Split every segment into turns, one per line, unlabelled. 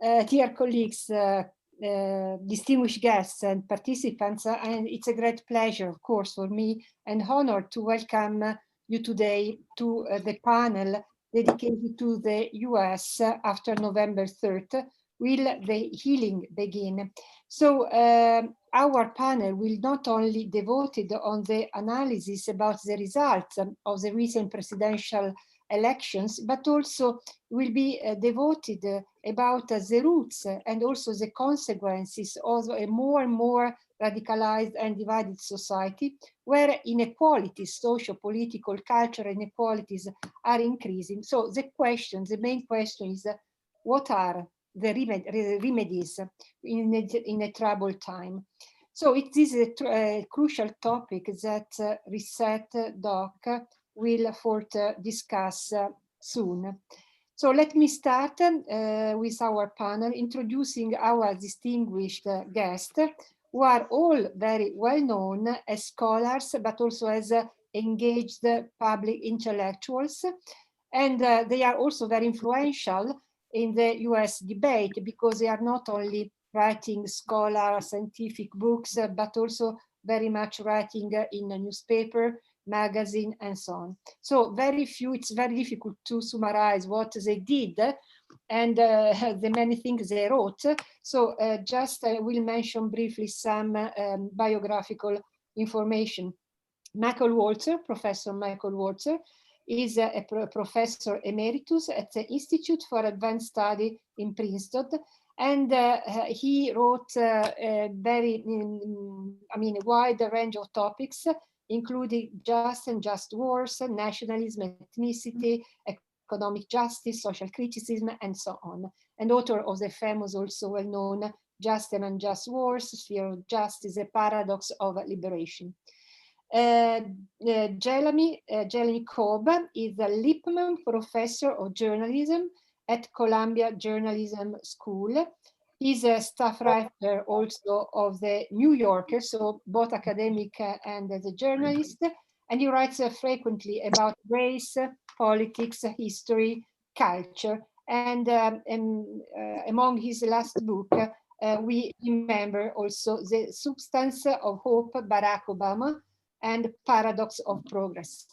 Dear colleagues, distinguished guests and participants, and it's a great pleasure, of course, for me and honor to welcome you today to the panel dedicated to the US after November 3rd. Will the healing begin? So our panel will not only devoted on the analysis about the results of the recent presidential elections, but also will be devoted about the roots and also the consequences of a more and more radicalized and divided society, where inequalities, social, political, cultural inequalities are increasing. So the main question is, what are the remedies in a troubled time? So it is a crucial topic that Reset Doc will further discuss soon. So let me start with our panel, introducing our distinguished guests, who are all very well known as scholars, but also as engaged public intellectuals. And they are also very influential in the US debate, because they are not only writing scholar scientific books, but also very much writing in a newspaper, magazine, and so on. So it's very difficult to summarize what they did and the many things they wrote. So just I will mention briefly some biographical information. Professor Michael Walzer, is a professor emeritus at the Institute for Advanced Study in Princeton. And he wrote a very, a wide range of topics, including just and just wars, nationalism, ethnicity, economic justice, social criticism, and so on. And author of the famous, also well-known, Just and Unjust Wars, Sphere of Justice, The Paradox of Liberation. Jelani Cobb is a Lippmann Professor of Journalism at Columbia Journalism School. He's a staff writer also of the Newyorker, so both academic and as a journalist. And he writes frequently about race, politics, history, culture. And among his last book, we remember also The Substance of Hope, Barack Obama, and Paradox of Progress.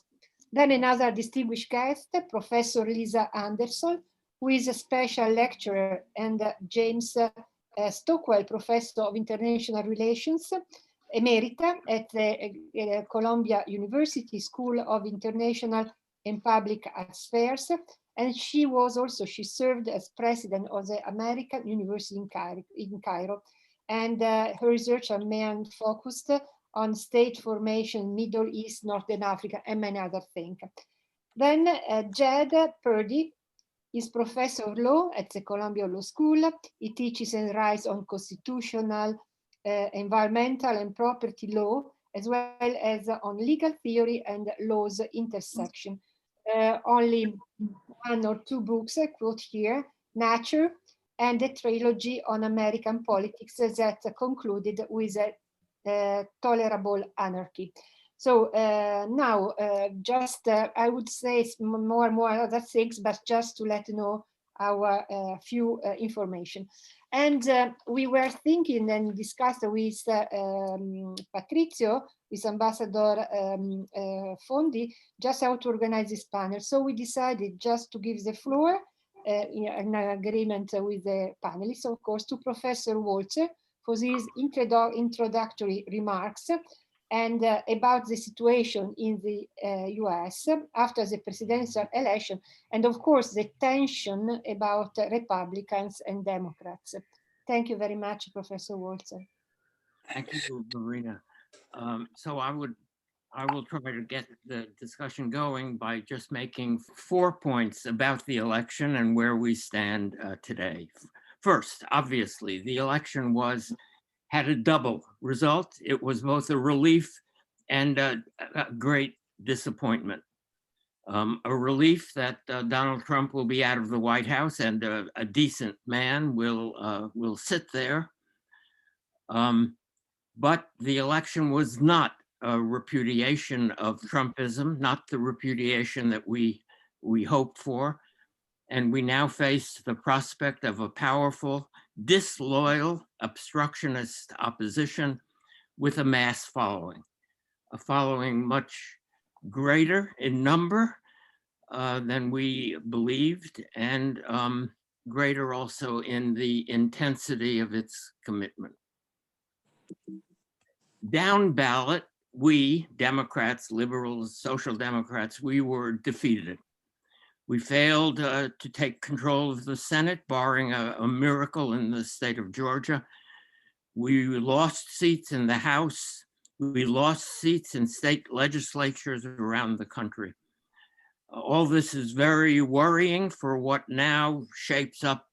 Then another distinguished guest, Professor Lisa Anderson, who is a special lecturer, and James Stockwell, Professor of International Relations, Emerita at the Columbia University School of International and Public Affairs. And she served as president of the American University in Cairo. And her research are mainly focused on state formation, Middle East, Northern Africa, and many other things. Then Jed Purdy is professor of law at the Columbia Law School. He teaches and writes on constitutional, environmental, and property law, as well as on legal theory and law's intersection. Only one or two books I quote here, Nature, and a trilogy on American politics that concluded with Tolerable Anarchy. So now, I would say more and more other things, but just to let you know our few information. And we were thinking and discussed with Patrizio, with Ambassador Fondi, just how to organize this panel. So we decided just to give the floor in agreement with the panelists, of course, to Professor Walzer for these introductory remarks and about the situation in the US after the presidential election, and of course the tension about Republicans and Democrats. Thank you very much, Professor Walzer.
Thank you, Marina. So I will try to get the discussion going by just making 4 points about the election and where we stand today. First, obviously, the election had a double result. It was both a relief and a great disappointment. A relief that Donald Trump will be out of the White House and a decent man will sit there. But the election was not a repudiation of Trumpism, not the repudiation that we hoped for. And we now face the prospect of a powerful, disloyal, obstructionist opposition with a mass following, a following much greater in number than we believed, and greater also in the intensity of its commitment. Down ballot, we, Democrats, liberals, social democrats, we were defeated. We failed to take control of the Senate, barring a miracle in the state of Georgia. We lost seats in the House. We lost seats in state legislatures around the country. All this is very worrying for what now shapes up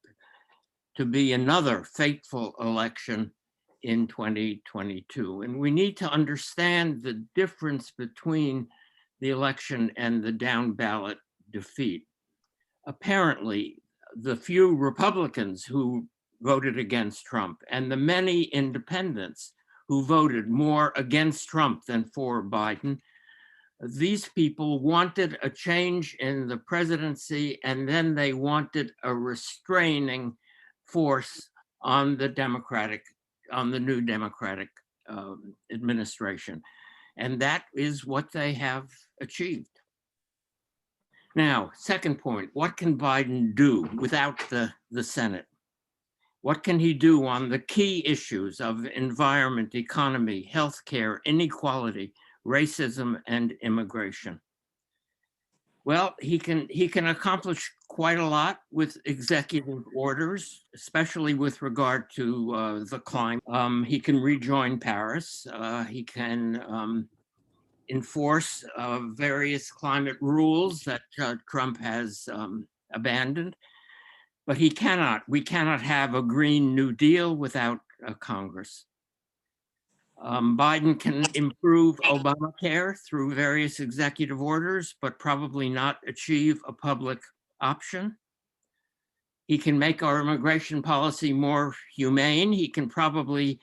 to be another fateful election in 2022. And we need to understand the difference between the election and the down ballot defeat. Apparently, the few Republicans who voted against Trump and the many independents who voted more against Trump than for Biden, these people wanted a change in the presidency, and then they wanted a restraining force on the new Democratic administration. And that is what they have achieved. Now, second point, what can Biden do without the Senate? What can he do on the key issues of environment, economy, healthcare, inequality, racism, and immigration? Well, he can accomplish quite a lot with executive orders, especially with regard to the climate. He can rejoin Paris. He can enforce various climate rules that Trump has abandoned. But we cannot have a Green New Deal without Congress. Biden can improve Obamacare through various executive orders, but probably not achieve a public option. He can make our immigration policy more humane. He can probably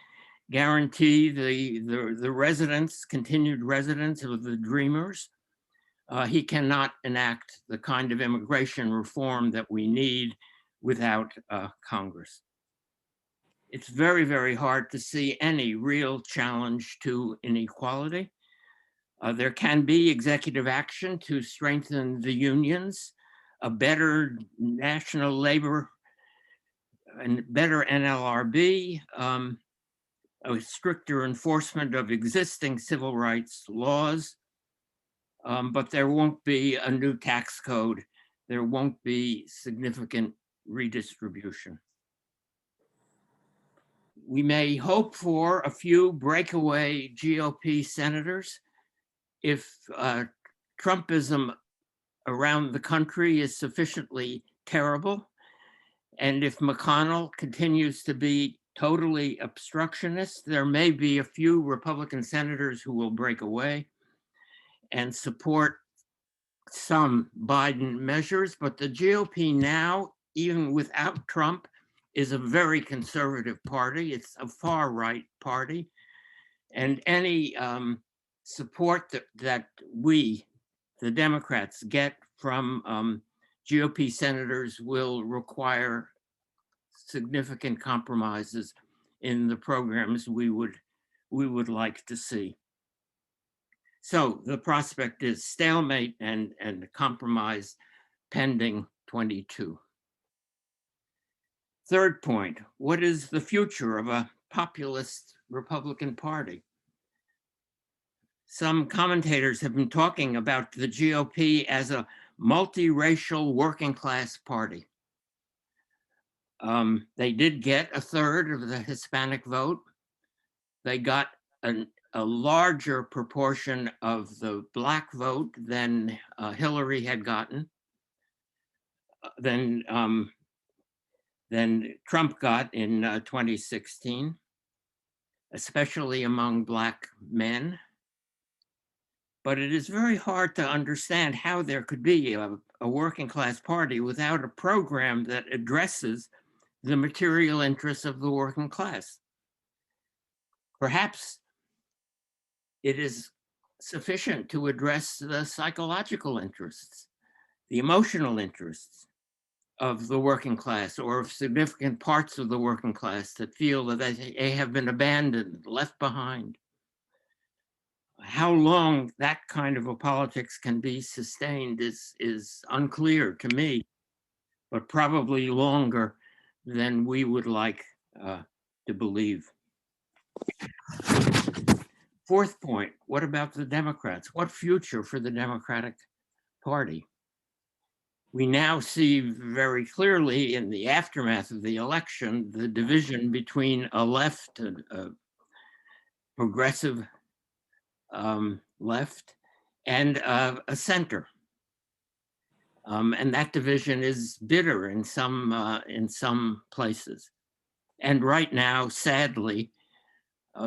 guarantee the continued residence of the Dreamers. He cannot enact the kind of immigration reform that we need without Congress. It's very, very hard to see any real challenge to inequality. There can be executive action to strengthen the unions, a better national labor and better NLRB, a stricter enforcement of existing civil rights laws, but there won't be a new tax code. There won't be significant redistribution. We may hope for a few breakaway GOP senators if Trumpism around the country is sufficiently terrible, and if McConnell continues to be totally obstructionist, there may be a few Republican senators who will break away and support some Biden measures, but the GOP now, even without Trump, is a very conservative party. It's a far right party. And any support that we, the Democrats, get from GOP senators will require significant compromises in the programs we would like to see. So the prospect is stalemate and compromise pending 22. Third point, what is the future of a populist Republican Party? Some commentators have been talking about the GOP as a multiracial working class party. They did get a third of the Hispanic vote. They got a larger proportion of the Black vote than Hillary had gotten, than Trump got in 2016, especially among Black men. But it is very hard to understand how there could be a working class party without a program that addresses the material interests of the working class. Perhaps it is sufficient to address the psychological interests, the emotional interests, of the working class, or of significant parts of the working class, that feel that they have been abandoned, left behind. How long that kind of a politics can be sustained is unclear to me, but probably longer than we would like to believe. Fourth point, what about the Democrats? What future for the Democratic Party? We now see very clearly in the aftermath of the election, the division between a left, a progressive left, and a center. And that division is bitter in some places. And right now, sadly,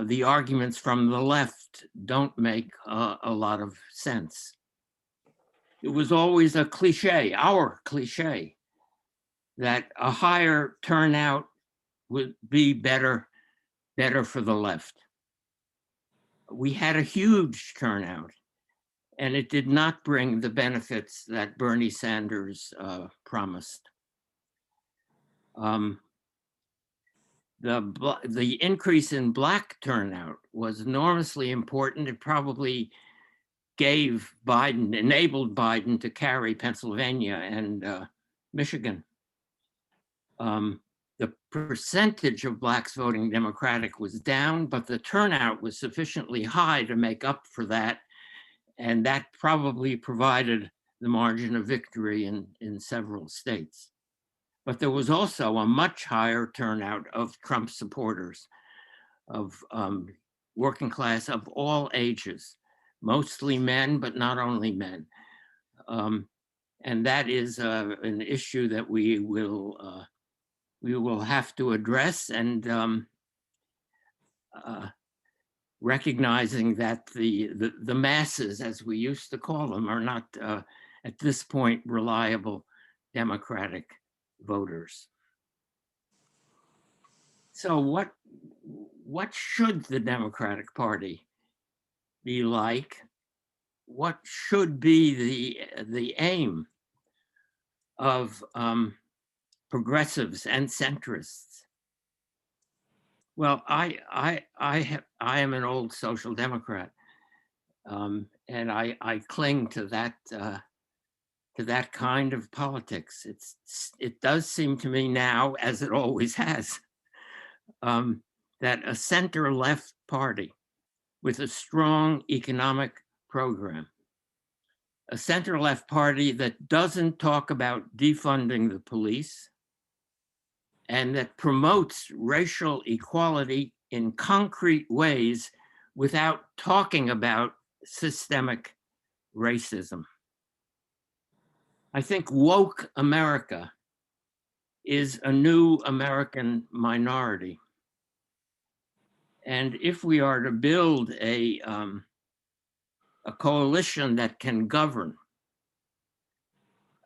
the arguments from the left don't make a lot of sense. It was always a cliche, our cliche, that a higher turnout would be better for the left. We had a huge turnout, and it did not bring the benefits that Bernie Sanders promised. The increase in Black turnout was enormously important. It probably enabled Biden to carry Pennsylvania and Michigan. The percentage of Blacks voting Democratic was down, but the turnout was sufficiently high to make up for that. And that probably provided the margin of victory in several states. But there was also a much higher turnout of Trump supporters, of working class of all ages, mostly men, but not only men. And that is an issue that we will have to address, and recognizing that the masses, as we used to call them, are not at this point reliable Democratic voters. So what should the Democratic Party be like? What should be the aim of progressives and centrists? Well, I am an old social democrat, and I cling to that kind of politics. It does seem to me now, as it always has, that a center-left party with a strong economic program, a center-left party that doesn't talk about defunding the police, and that promotes racial equality in concrete ways without talking about systemic racism. I think woke America is a new American minority. And if we are to build a coalition that can govern,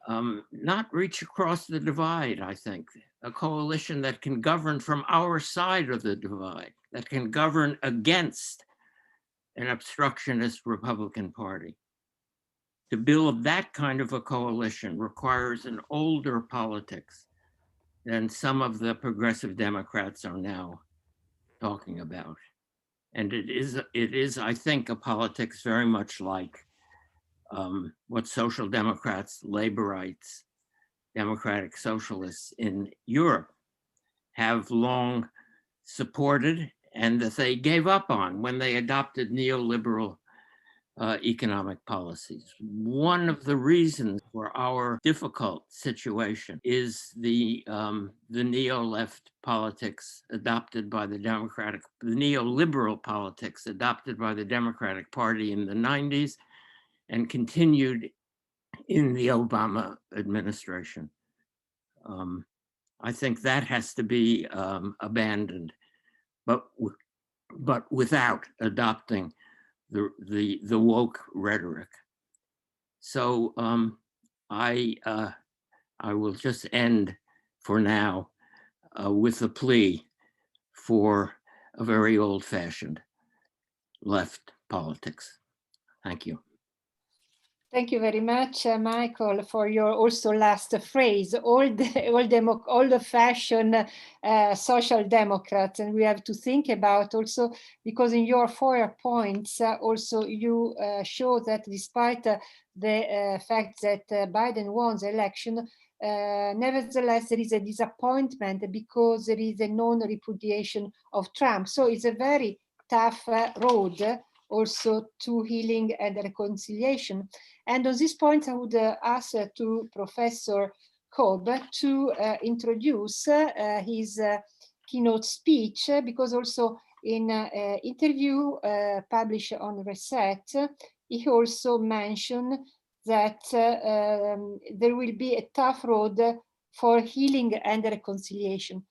not reach across the divide, I think, a coalition that can govern from our side of the divide, that can govern against an obstructionist Republican Party. To build that kind of a coalition requires an older politics than some of the progressive Democrats are now talking about. And it is, I think, a politics very much like what social democrats, laborites, democratic socialists in Europe have long supported, and that they gave up on when they adopted neoliberal economic policies. One of the reasons for our difficult situation is the neo-left politics adopted by the neoliberal politics adopted by the Democratic Party in the 90s and continued in the Obama administration. I think that has to be abandoned, but without adopting the woke rhetoric. So I will just end for now with a plea for a very old-fashioned left politics. Thank you.
Thank you very much, Michael, for your also last phrase, all the fashion social democrats. And we have to think about also, because in your 4 points, also you show that despite the fact that Biden won the election, nevertheless, there is a disappointment because there is a non-repudiation of Trump. So it's a very tough road also to healing and reconciliation. And on this point, I would ask to Professor Cobb to introduce his keynote speech, because also in an interview published on Reset, he also mentioned that there will be a tough road for healing and reconciliation.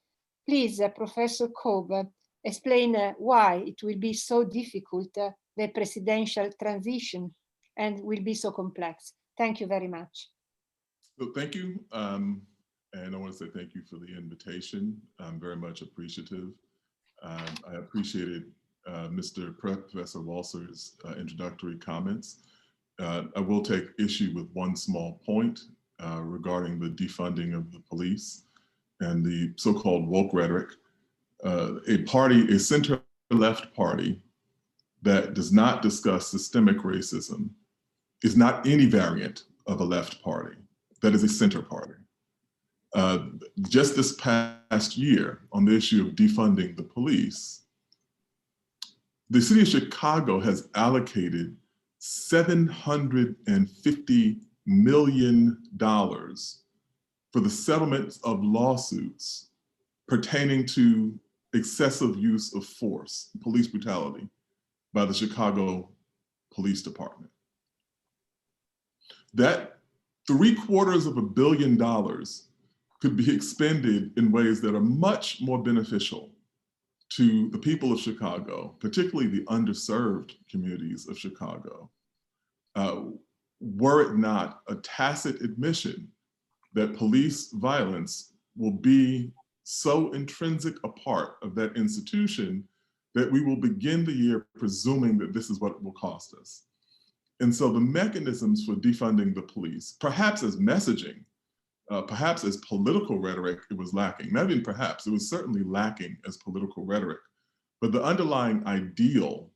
Please, Professor Cobb, explain why it will be so difficult, the presidential transition, and will be so complex. Thank you very much.
So thank you. And I want to say thank you for the invitation. I'm very much appreciative. I appreciated Mr. Professor Walzer's introductory comments. I will take issue with one small point regarding the defunding of the police and the so-called woke rhetoric. A center-left party that does not discuss systemic racism is not any variant of a left party. That is a center party. Just this past year, on the issue of defunding the police, the city of Chicago has allocated $750 million for the settlement of lawsuits pertaining to excessive use of force, police brutality, by the Chicago Police Department. That $750 million could be expended in ways that are much more beneficial to the people of Chicago, particularly the underserved communities of Chicago, were it not a tacit admission that police violence will be so intrinsic a part of that institution that we will begin the year presuming that this is what it will cost us. And so the mechanisms for defunding the police, perhaps as messaging, perhaps as political rhetoric, it was lacking. Not even perhaps, it was certainly lacking as political rhetoric. But the underlying ideal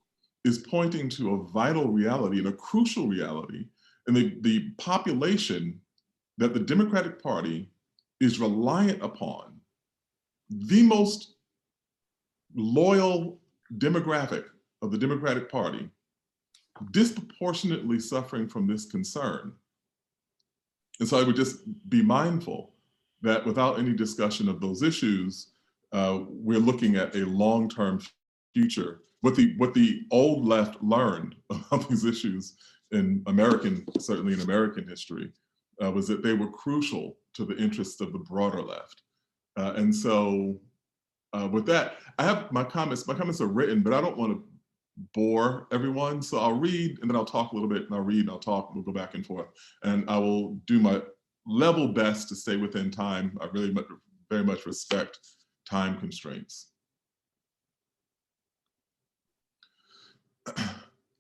is pointing to a vital reality and a crucial reality in the population that the Democratic Party is reliant upon, the most loyal demographic of the Democratic Party, disproportionately suffering from this concern. And so I would just be mindful that without any discussion of those issues, we're looking at a long-term future. What the old left learned about these issues in certainly in American history, was that they were crucial to the interests of the broader left. And so with that, I have my comments are written, but I don't want to bore everyone. So I'll read and then I'll talk a little bit, and I'll read and I'll talk, we'll go back and forth. And I will do my level best to stay within time. I really very much respect time constraints.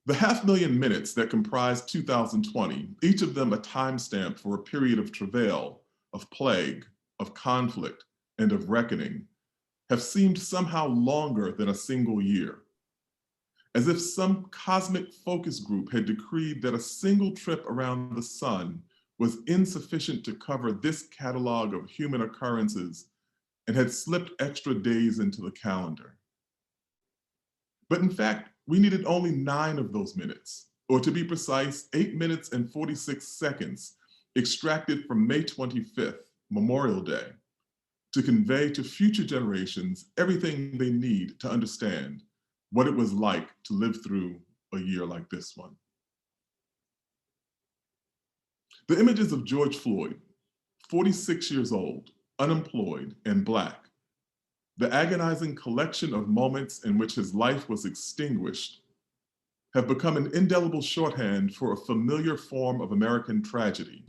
The 500,000 minutes that comprise 2020, each of them a timestamp for a period of travail, of plague, of conflict, and of reckoning, have seemed somehow longer than a single year. As if some cosmic focus group had decreed that a single trip around the sun was insufficient to cover this catalog of human occurrences and had slipped extra days into the calendar. But in fact, we needed only 9 of those minutes, or to be precise, 8 minutes and 46 seconds extracted from May 25th, Memorial Day, to convey to future generations everything they need to understand what it was like to live through a year like this one. The images of George Floyd, 46 years old, unemployed, and Black, the agonizing collection of moments in which his life was extinguished, have become an indelible shorthand for a familiar form of American tragedy,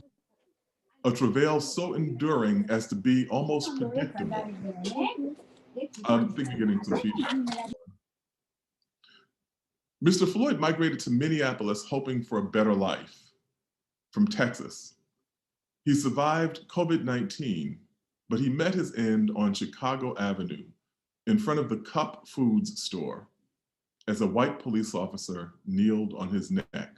a travail so enduring as to be almost predictable. I think you're getting some feedback. Mr. Floyd migrated to Minneapolis hoping for a better life. from Texas. He survived COVID-19, but he met his end on Chicago Avenue in front of the Cup Foods store as a white police officer kneeled on his neck.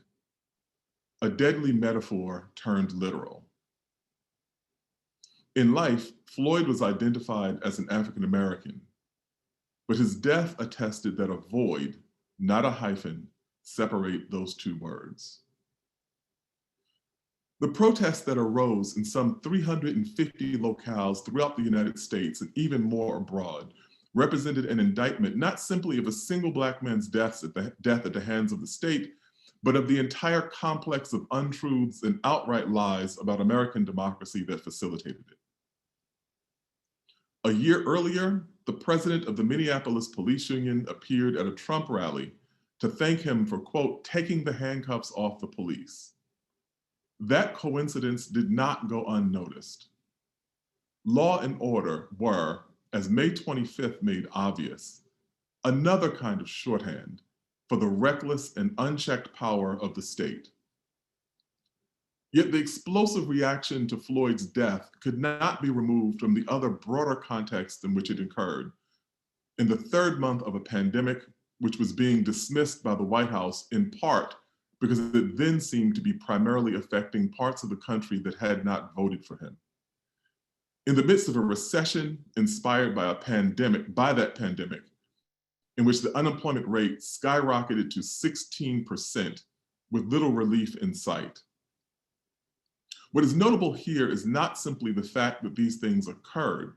A deadly metaphor turned literal. In life, Floyd was identified as an African American, but his death attested that a void, not a hyphen, separate those two words. The protests that arose in some 350 locales throughout the United States and even more abroad represented an indictment not simply of a single Black man's death at the hands of the state, but of the entire complex of untruths and outright lies about American democracy that facilitated it. A year earlier, the president of the Minneapolis Police Union appeared at a Trump rally to thank him for, quote, taking the handcuffs off the police. That coincidence did not go unnoticed. Law and order were, as May 25th made obvious, another kind of shorthand for the reckless and unchecked power of the state. Yet the explosive reaction to Floyd's death could not be removed from the other broader context in which it occurred. In the third month of a pandemic, which was being dismissed by the White House in part because it then seemed to be primarily affecting parts of the country that had not voted for him. In the midst of a recession inspired by that pandemic, in which the unemployment rate skyrocketed to 16% with little relief in sight. What is notable here is not simply the fact that these things occurred,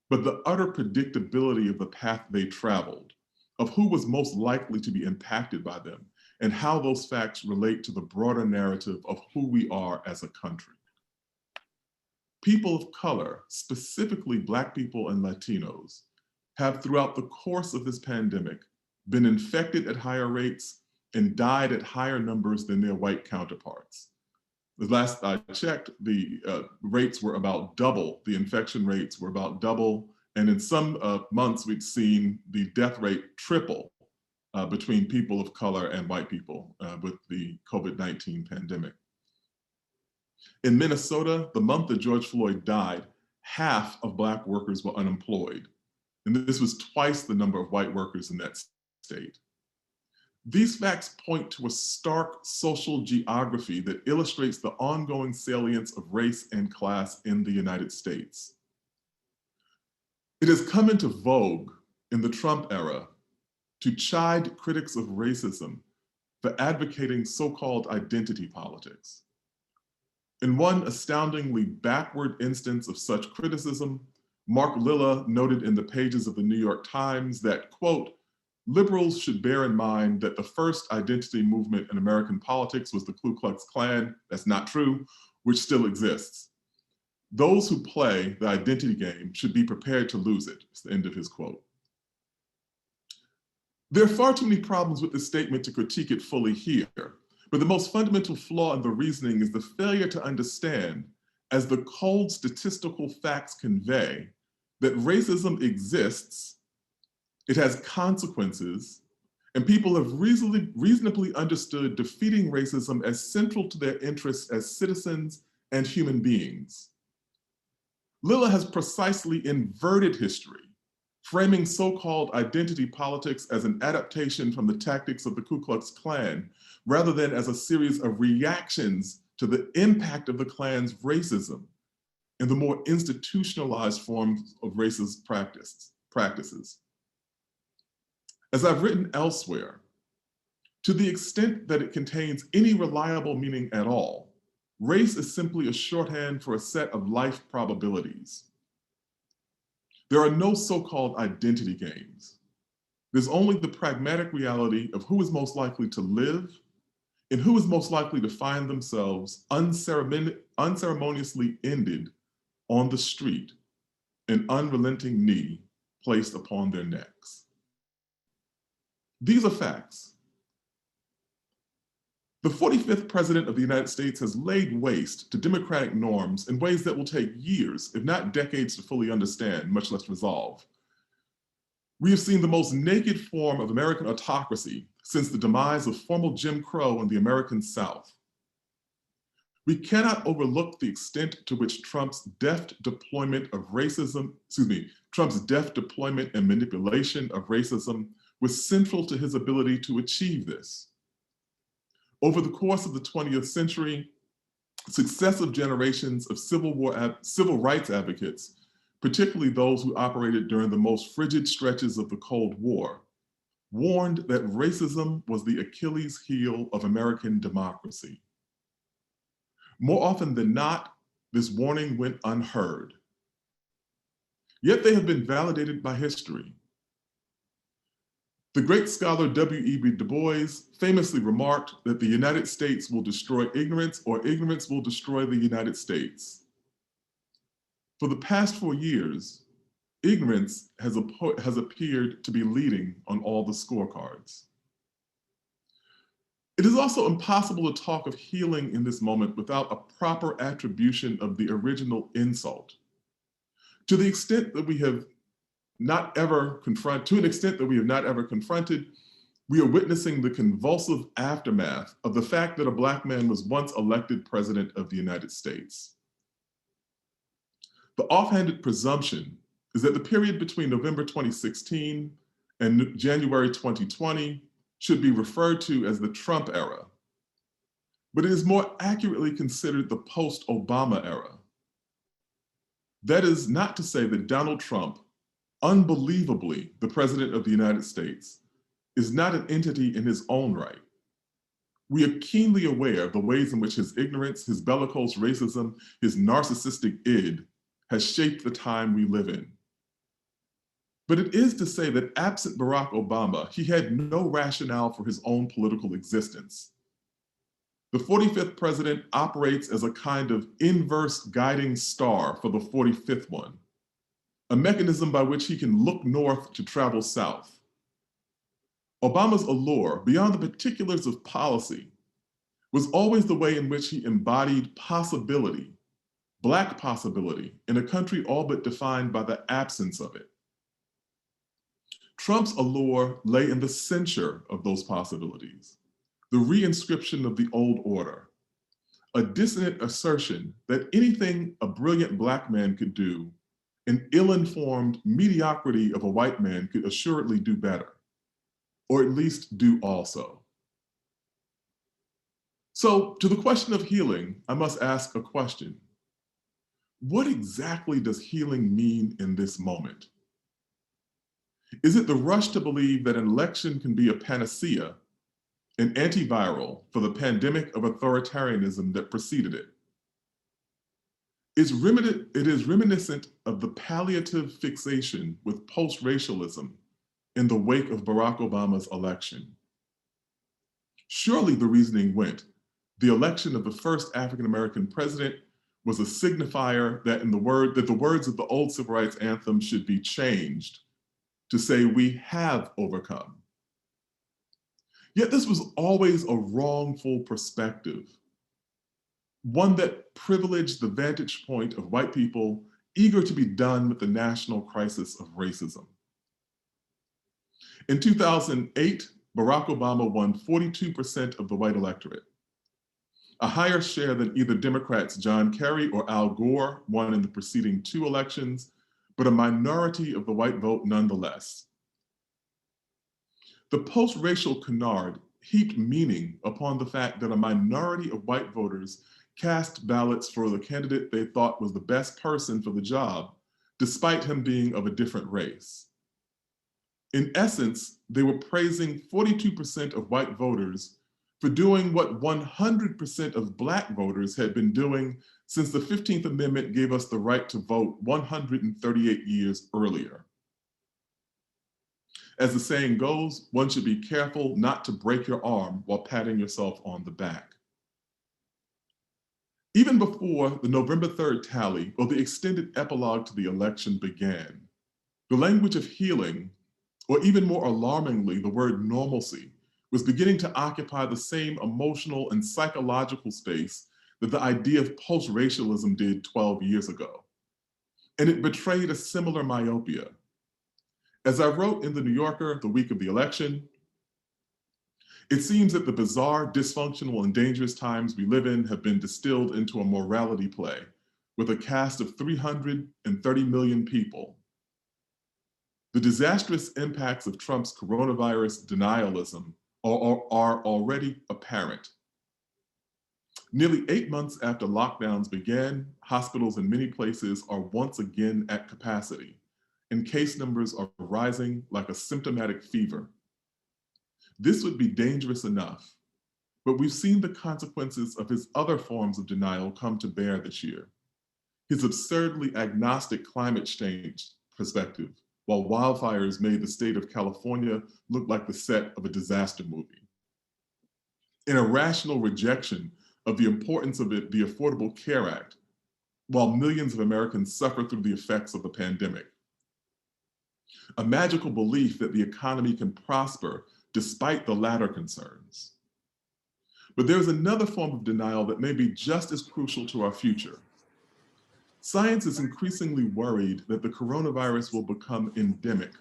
but the utter predictability of the path they traveled, of who was most likely to be impacted by them, and how those facts relate to the broader narrative of who we are as a country. People of color, specifically Black people and Latinos, have throughout the course of this pandemic been infected at higher rates and died at higher numbers than their white counterparts. The last I checked, the rates were about double, the infection rates were about double, and in some months we'd seen the death rate triple between people of color and white people with the COVID-19 pandemic. In Minnesota, the month that George Floyd died, half of Black workers were unemployed. And this was twice the number of white workers in that state. These facts point to a stark social geography that illustrates the ongoing salience of race and class in the United States. It has come into vogue in the Trump era to chide critics of racism for advocating so-called identity politics. In one astoundingly backward instance of such criticism, Mark Lilla noted in the pages of the New York Times that, quote, liberals should bear in mind that the first identity movement in American politics was the Ku Klux Klan. That's not true, which still exists. Those who play the identity game should be prepared to lose it. It's the end of his quote. There are far too many problems with this statement to critique it fully here, but the most fundamental flaw in the reasoning is the failure to understand, as the cold statistical facts convey, that racism exists, it has consequences, and people have reasonably understood defeating racism as central to their interests as citizens and human beings. Lilla has precisely inverted history, framing so-called identity politics as an adaptation from the tactics of the Ku Klux Klan, rather than as a series of reactions to the impact of the Klan's racism and the more institutionalized forms of racist practices. As I've written elsewhere, to the extent that it contains any reliable meaning at all, race is simply a shorthand for a set of life probabilities. There are no so-called identity games. There's only the pragmatic reality of who is most likely to live and who is most likely to find themselves unceremoniously ended on the street, an unrelenting knee placed upon their necks. These are facts. The 45th president of the United States has laid waste to democratic norms in ways that will take years, if not decades, to fully understand, much less resolve. We have seen the most naked form of American autocracy since the demise of formal Jim Crow in the American South. We cannot overlook the extent to which Trump's deft deployment and manipulation of racism was central to his ability to achieve this. Over the course of the 20th century, successive generations of civil rights advocates, particularly those who operated during the most frigid stretches of the Cold War, warned that racism was the Achilles heel of American democracy. More often than not, this warning went unheard. Yet they have been validated by history. The great scholar W.E.B. Du Bois famously remarked that the United States will destroy ignorance, or ignorance will destroy the United States. For the past 4 years, ignorance has appeared to be leading on all the scorecards. It is also impossible to talk of healing in this moment without a proper attribution of the original insult. To the extent that we have not ever confronted, we are witnessing the convulsive aftermath of the fact that a Black man was once elected president of the United States. The offhanded presumption is that the period between November 2016 and January 2020 should be referred to as the Trump era, but it is more accurately considered the post-Obama era. That is not to say that Donald Trump, unbelievably the President of the United States, is not an entity in his own right. We are keenly aware of the ways in which his ignorance, his bellicose racism, his narcissistic id has shaped the time we live in. But it is to say that absent Barack Obama, he had no rationale for his own political existence. The 45th president operates as a kind of inverse guiding star for the 45th one, a mechanism by which he can look north to travel south. Obama's allure, beyond the particulars of policy, was always the way in which he embodied possibility, Black possibility, in a country all but defined by the absence of it. Trump's allure lay in the censure of those possibilities, the reinscription of the old order, a dissonant assertion that anything a brilliant Black man could do, an ill-informed mediocrity of a white man could assuredly do better, or at least do also. So, to the question of healing, I must ask a question. What exactly does healing mean in this moment? Is it the rush to believe that an election can be a panacea, an antiviral for the pandemic of authoritarianism that preceded it? It is reminiscent of the palliative fixation with post-racialism in the wake of Barack Obama's election. Surely the reasoning went, the election of the first African-American president was a signifier that the words of the old civil rights anthem should be changed to say we have overcome. Yet this was always a wrongful perspective, one that privileged the vantage point of white people eager to be done with the national crisis of racism. In 2008, Barack Obama won 42% of the white electorate, a higher share than either Democrats John Kerry or Al Gore won in the preceding 2 elections, but a minority of the white vote nonetheless. The post-racial canard heaped meaning upon the fact that a minority of white voters cast ballots for the candidate they thought was the best person for the job, despite him being of a different race. In essence, they were praising 42% of white voters for doing what 100% of Black voters had been doing since the 15th Amendment gave us the right to vote 138 years earlier. As the saying goes, one should be careful not to break your arm while patting yourself on the back. Even before the November 3rd tally or the extended epilogue to the election began, the language of healing, or even more alarmingly, the word normalcy, was beginning to occupy the same emotional and psychological space that the idea of post-racialism did 12 years ago. And it betrayed a similar myopia. As I wrote in the New Yorker the week of the election, It seems that the bizarre, dysfunctional, and dangerous times we live in have been distilled into a morality play with a cast of 330 million people. The disastrous impacts of Trump's coronavirus denialism are already apparent. Nearly 8 months after lockdowns began, hospitals in many places are once again at capacity, and case numbers are rising like a symptomatic fever. This would be dangerous enough, but we've seen the consequences of his other forms of denial come to bear this year. His absurdly agnostic climate change perspective, while wildfires made the state of California look like the set of a disaster movie. An irrational rejection of the importance of the Affordable Care Act, while millions of Americans suffer through the effects of the pandemic. A magical belief that the economy can prosper despite the latter concerns. But there's another form of denial that may be just as crucial to our future. Science is increasingly worried that the coronavirus will become endemic,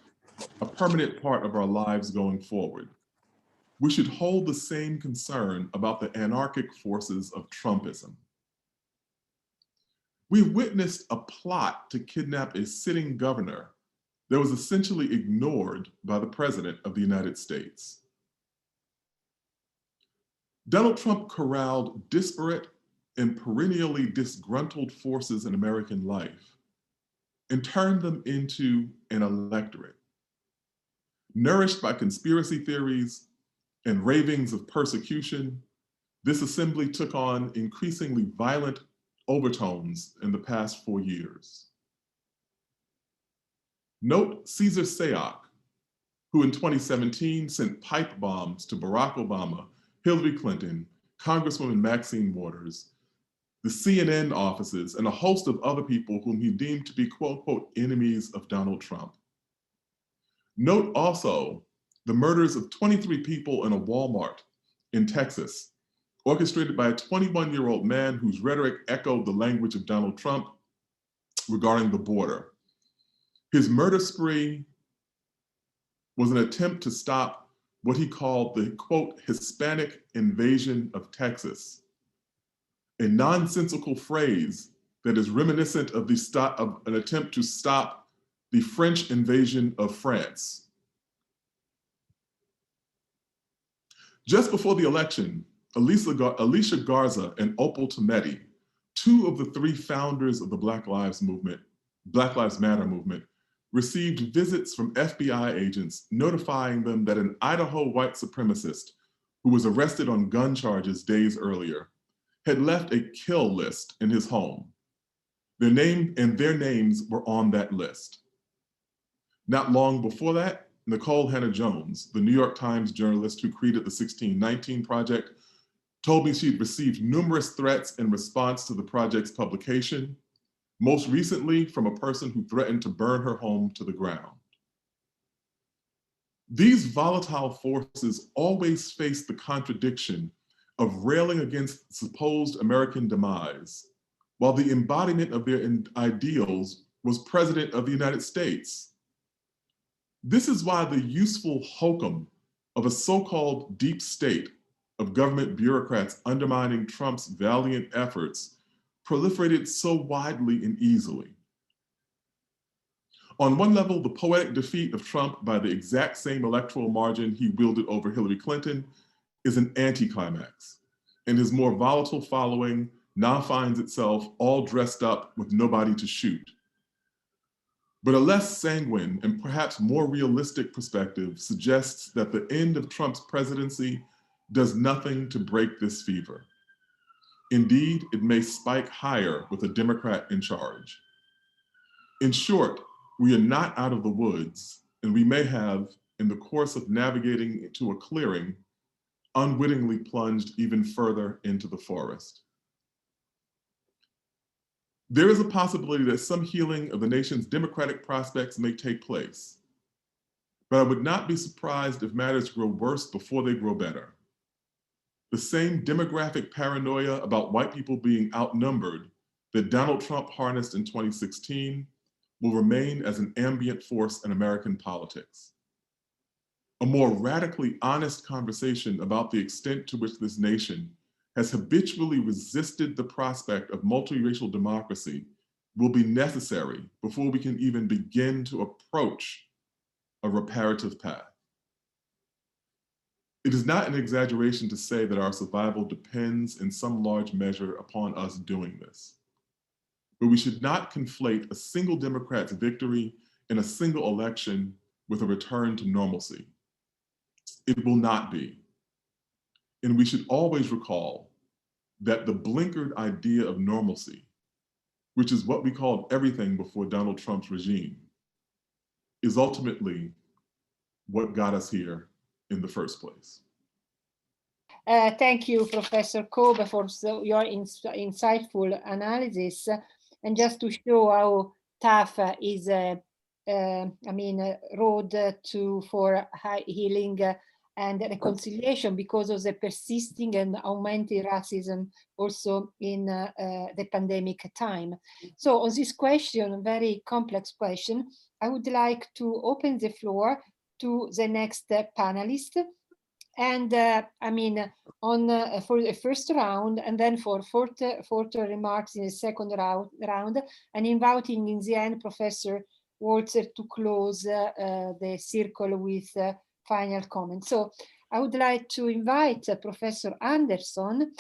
a permanent part of our lives going forward. We should hold the same concern about the anarchic forces of Trumpism. We've witnessed a plot to kidnap a sitting governor that was essentially ignored by the President of the United States. Donald Trump corralled disparate and perennially disgruntled forces in American life and turned them into an electorate. Nourished by conspiracy theories and ravings of persecution, this assembly took on increasingly violent overtones in the past 4 years. Note Cesar Sayoc, who in 2017 sent pipe bombs to Barack Obama, Hillary Clinton, Congresswoman Maxine Waters, the CNN offices, and a host of other people whom he deemed to be quote unquote enemies of Donald Trump. Note also the murders of 23 people in a Walmart in Texas, orchestrated by a 21-year-old man whose rhetoric echoed the language of Donald Trump regarding the border. His murder spree was an attempt to stop what he called the, quote, Hispanic invasion of Texas, a nonsensical phrase that is reminiscent of an attempt to stop the French invasion of France. Just before the election, Alicia Garza and Opal Tometi, two of the three founders of the Black Lives Matter movement, received visits from FBI agents notifying them that an Idaho white supremacist who was arrested on gun charges days earlier had left a kill list in his home. Their names were on that list. Not long before that, Nicole Hannah-Jones, the New York Times journalist who created the 1619 Project, told me she'd received numerous threats in response to the project's publication, most recently from a person who threatened to burn her home to the ground. These volatile forces always face the contradiction of railing against supposed American demise, while the embodiment of their ideals was President of the United States. This is why the useful hokum of a so-called deep state of government bureaucrats undermining Trump's valiant efforts proliferated so widely and easily. On one level, the poetic defeat of Trump by the exact same electoral margin he wielded over Hillary Clinton is an anticlimax, and his more volatile following now finds itself all dressed up with nobody to shoot. But a less sanguine and perhaps more realistic perspective suggests that the end of Trump's presidency does nothing to break this fever. Indeed, it may spike higher with a Democrat in charge. In short, we are not out of the woods, and we may have, in the course of navigating to a clearing, unwittingly plunged even further into the forest. There is a possibility that some healing of the nation's democratic prospects may take place, but I would not be surprised if matters grow worse before they grow better. The same demographic paranoia about white people being outnumbered that Donald Trump harnessed in 2016 will remain as an ambient force in American politics. a more radically honest conversation about the extent to which this nation has habitually resisted the prospect of multiracial democracy will be necessary before we can even begin to approach a reparative path. It is not an exaggeration to say that our survival depends in some large measure upon us doing this. But we should not conflate a single Democrat's victory in a single election with a return to normalcy. It will not be. And we should always recall that the blinkered idea of normalcy, which is what we called everything before Donald Trump's regime, is ultimately what got us here in the first place.
Thank you, Professor Cobb, for your insightful analysis. And just to show how tough is road for high healing and reconciliation because of the persisting and augmenting racism also in the pandemic time. So on this question, very complex question, I would like to open the floor to the next panelist. And for the first round, and then for further remarks in the second round, and inviting in the end Professor Walzer to close the circle with final comments. So I would like to invite Professor Anderson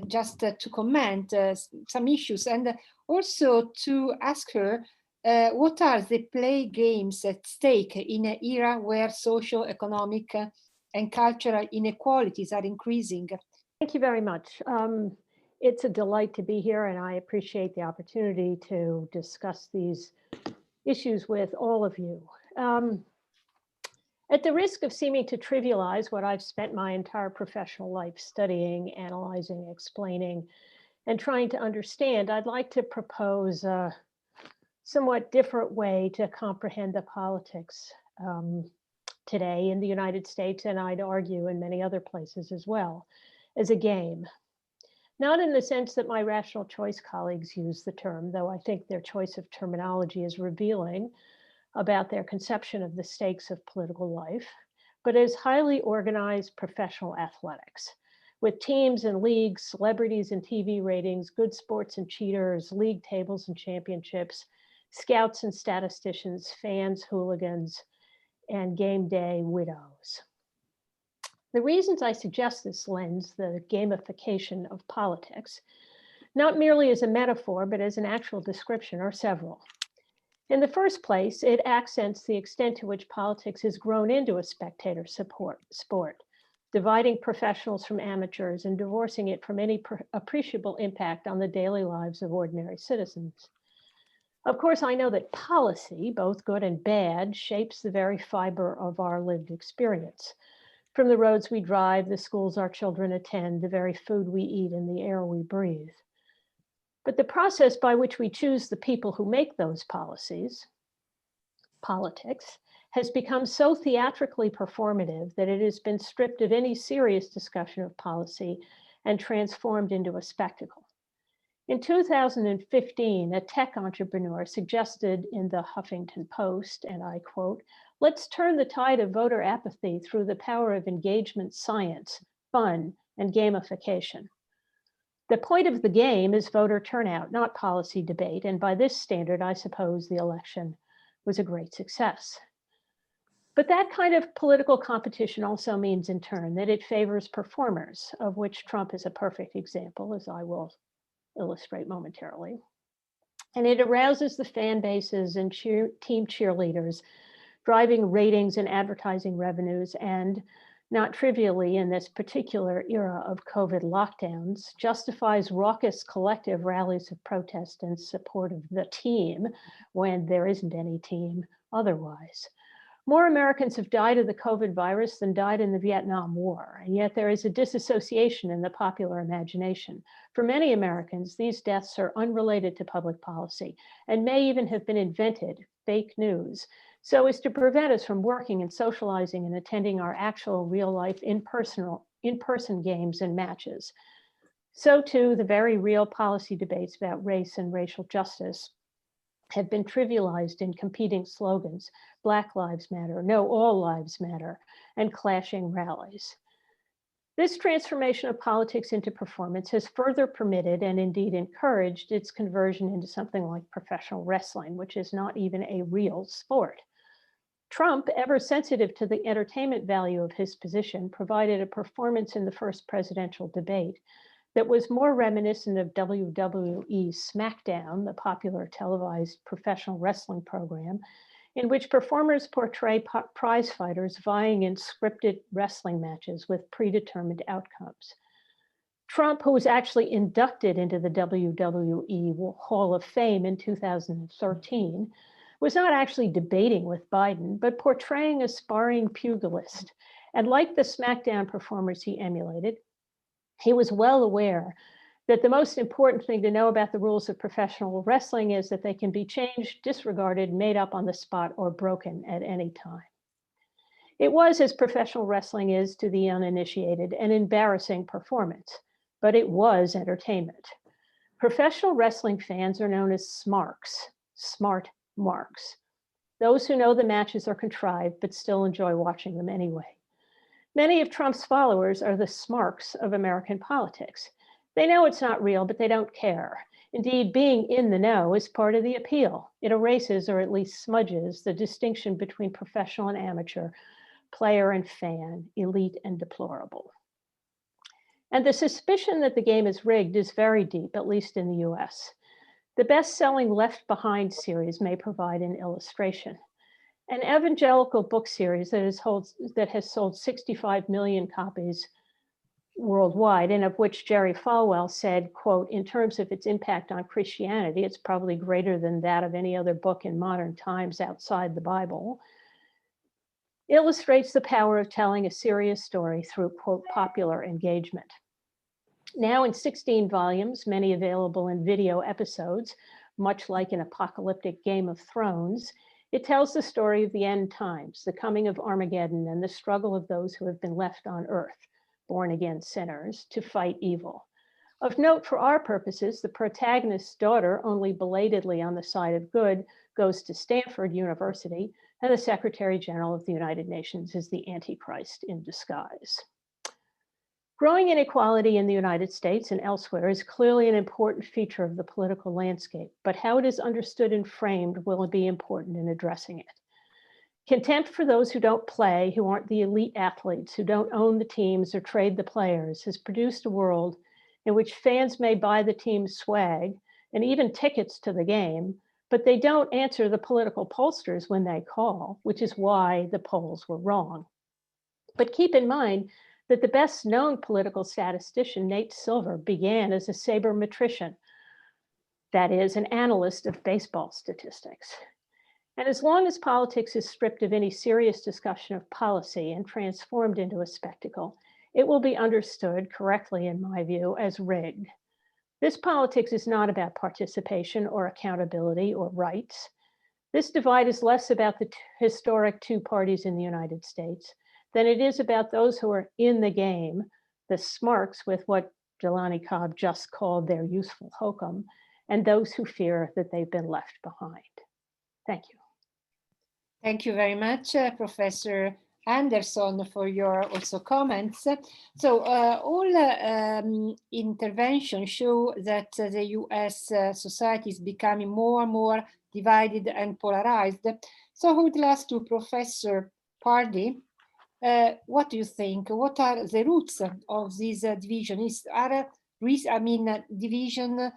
just to comment some issues, and also to ask her what are the play games at stake in an era where social, economic, and cultural inequalities are increasing?
Thank you very much. It's a delight to be here, and I appreciate the opportunity to discuss these issues with all of you. At the risk of seeming to trivialize what I've spent my entire professional life studying, analyzing, explaining, and trying to understand, I'd like to propose a somewhat different way to comprehend the politics today in the United States, and I'd argue in many other places as well, as a game. Not in the sense that my rational choice colleagues use the term, though I think their choice of terminology is revealing about their conception of the stakes of political life, but as highly organized professional athletics, with teams and leagues, celebrities and TV ratings, good sports and cheaters, league tables and championships, scouts and statisticians, fans, hooligans, and game day widows. The reasons I suggest this lens, the gamification of politics, not merely as a metaphor, but as an actual description, are several. In the first place, it accents the extent to which politics has grown into a spectator sport, dividing professionals from amateurs and divorcing it from any appreciable impact on the daily lives of ordinary citizens. Of course, I know that policy, both good and bad, shapes the very fiber of our lived experience. From the roads we drive, the schools our children attend, the very food we eat, and the air we breathe. But the process by which we choose the people who make those policies, politics, has become so theatrically performative that it has been stripped of any serious discussion of policy and transformed into a spectacle. In 2015, a tech entrepreneur suggested in the Huffington Post, and I quote, "Let's turn the tide of voter apathy through the power of engagement science, fun, and gamification." The point of the game is voter turnout, not policy debate. And by this standard, I suppose the election was a great success. But that kind of political competition also means in turn that it favors performers, of which Trump is a perfect example, as I will illustrate momentarily. And it arouses the fan bases and team cheerleaders, driving ratings and advertising revenues, and not trivially in this particular era of COVID lockdowns, justifies raucous collective rallies of protest in support of the team when there isn't any team otherwise. More Americans have died of the COVID virus than died in the Vietnam War, and yet there is a disassociation in the popular imagination. For many Americans, these deaths are unrelated to public policy and may even have been invented, fake news, so as to prevent us from working and socializing and attending our actual real-life in-person games and matches. So too, the very real policy debates about race and racial justice have been trivialized in competing slogans, Black Lives Matter, No, All Lives Matter, and clashing rallies. This transformation of politics into performance has further permitted and indeed encouraged its conversion into something like professional wrestling, which is not even a real sport. Trump, ever sensitive to the entertainment value of his position, provided a performance in the first presidential debate that was more reminiscent of WWE SmackDown, the popular televised professional wrestling program, in which performers portray prize fighters vying in scripted wrestling matches with predetermined outcomes. Trump, who was actually inducted into the WWE Hall of Fame in 2013, was not actually debating with Biden, but portraying a sparring pugilist. And like the SmackDown performers he emulated, he was well aware that the most important thing to know about the rules of professional wrestling is that they can be changed, disregarded, made up on the spot, or broken at any time. It was, as professional wrestling is to the uninitiated, an embarrassing performance, but it was entertainment. Professional wrestling fans are known as smarks, smart marks. Those who know the matches are contrived, but still enjoy watching them anyway. Many of Trump's followers are the smarks of American politics. They know it's not real, but they don't care. Indeed, being in the know is part of the appeal. It erases, or at least smudges, the distinction between professional and amateur, player and fan, elite and deplorable. And the suspicion that the game is rigged is very deep, at least in the US. The best-selling Left Behind series may provide an illustration. An evangelical book series that has sold 65 million copies worldwide, and of which Jerry Falwell said, quote, in terms of its impact on Christianity, it's probably greater than that of any other book in modern times outside the Bible, illustrates the power of telling a serious story through, quote, popular engagement. Now in 16 volumes, many available in video episodes, much like an apocalyptic Game of Thrones, it tells the story of the end times, the coming of Armageddon, and the struggle of those who have been left on earth, born-again sinners, to fight evil. Of note for our purposes, the protagonist's daughter, only belatedly on the side of good, goes to Stanford University, and the Secretary General of the United Nations is the Antichrist in disguise. Growing inequality in the United States and elsewhere is clearly an important feature of the political landscape, but how it is understood and framed will be important in addressing it. Contempt for those who don't play, who aren't the elite athletes, who don't own the teams or trade the players, has produced a world in which fans may buy the team's swag and even tickets to the game, but they don't answer the political pollsters when they call, which is why the polls were wrong. But keep in mind that the best known political statistician, Nate Silver, began as a sabermetrician, that is, an analyst of baseball statistics. And as long as politics is stripped of any serious discussion of policy and transformed into a spectacle, it will be understood correctly, in my view, as rigged. This politics is not about participation or accountability or rights. This divide is less about the historic two parties in the United States than it is about those who are in the game, the smarks with what Jelani Cobb just called their useful hokum, and those who fear that they've been left behind. Thank you.
Thank you very much, Professor Anderson, for your also comments. So all interventions show that the US society is becoming more and more divided and polarized. So I would ask to Professor Purdy, what do you think? What are the roots of this division? Division,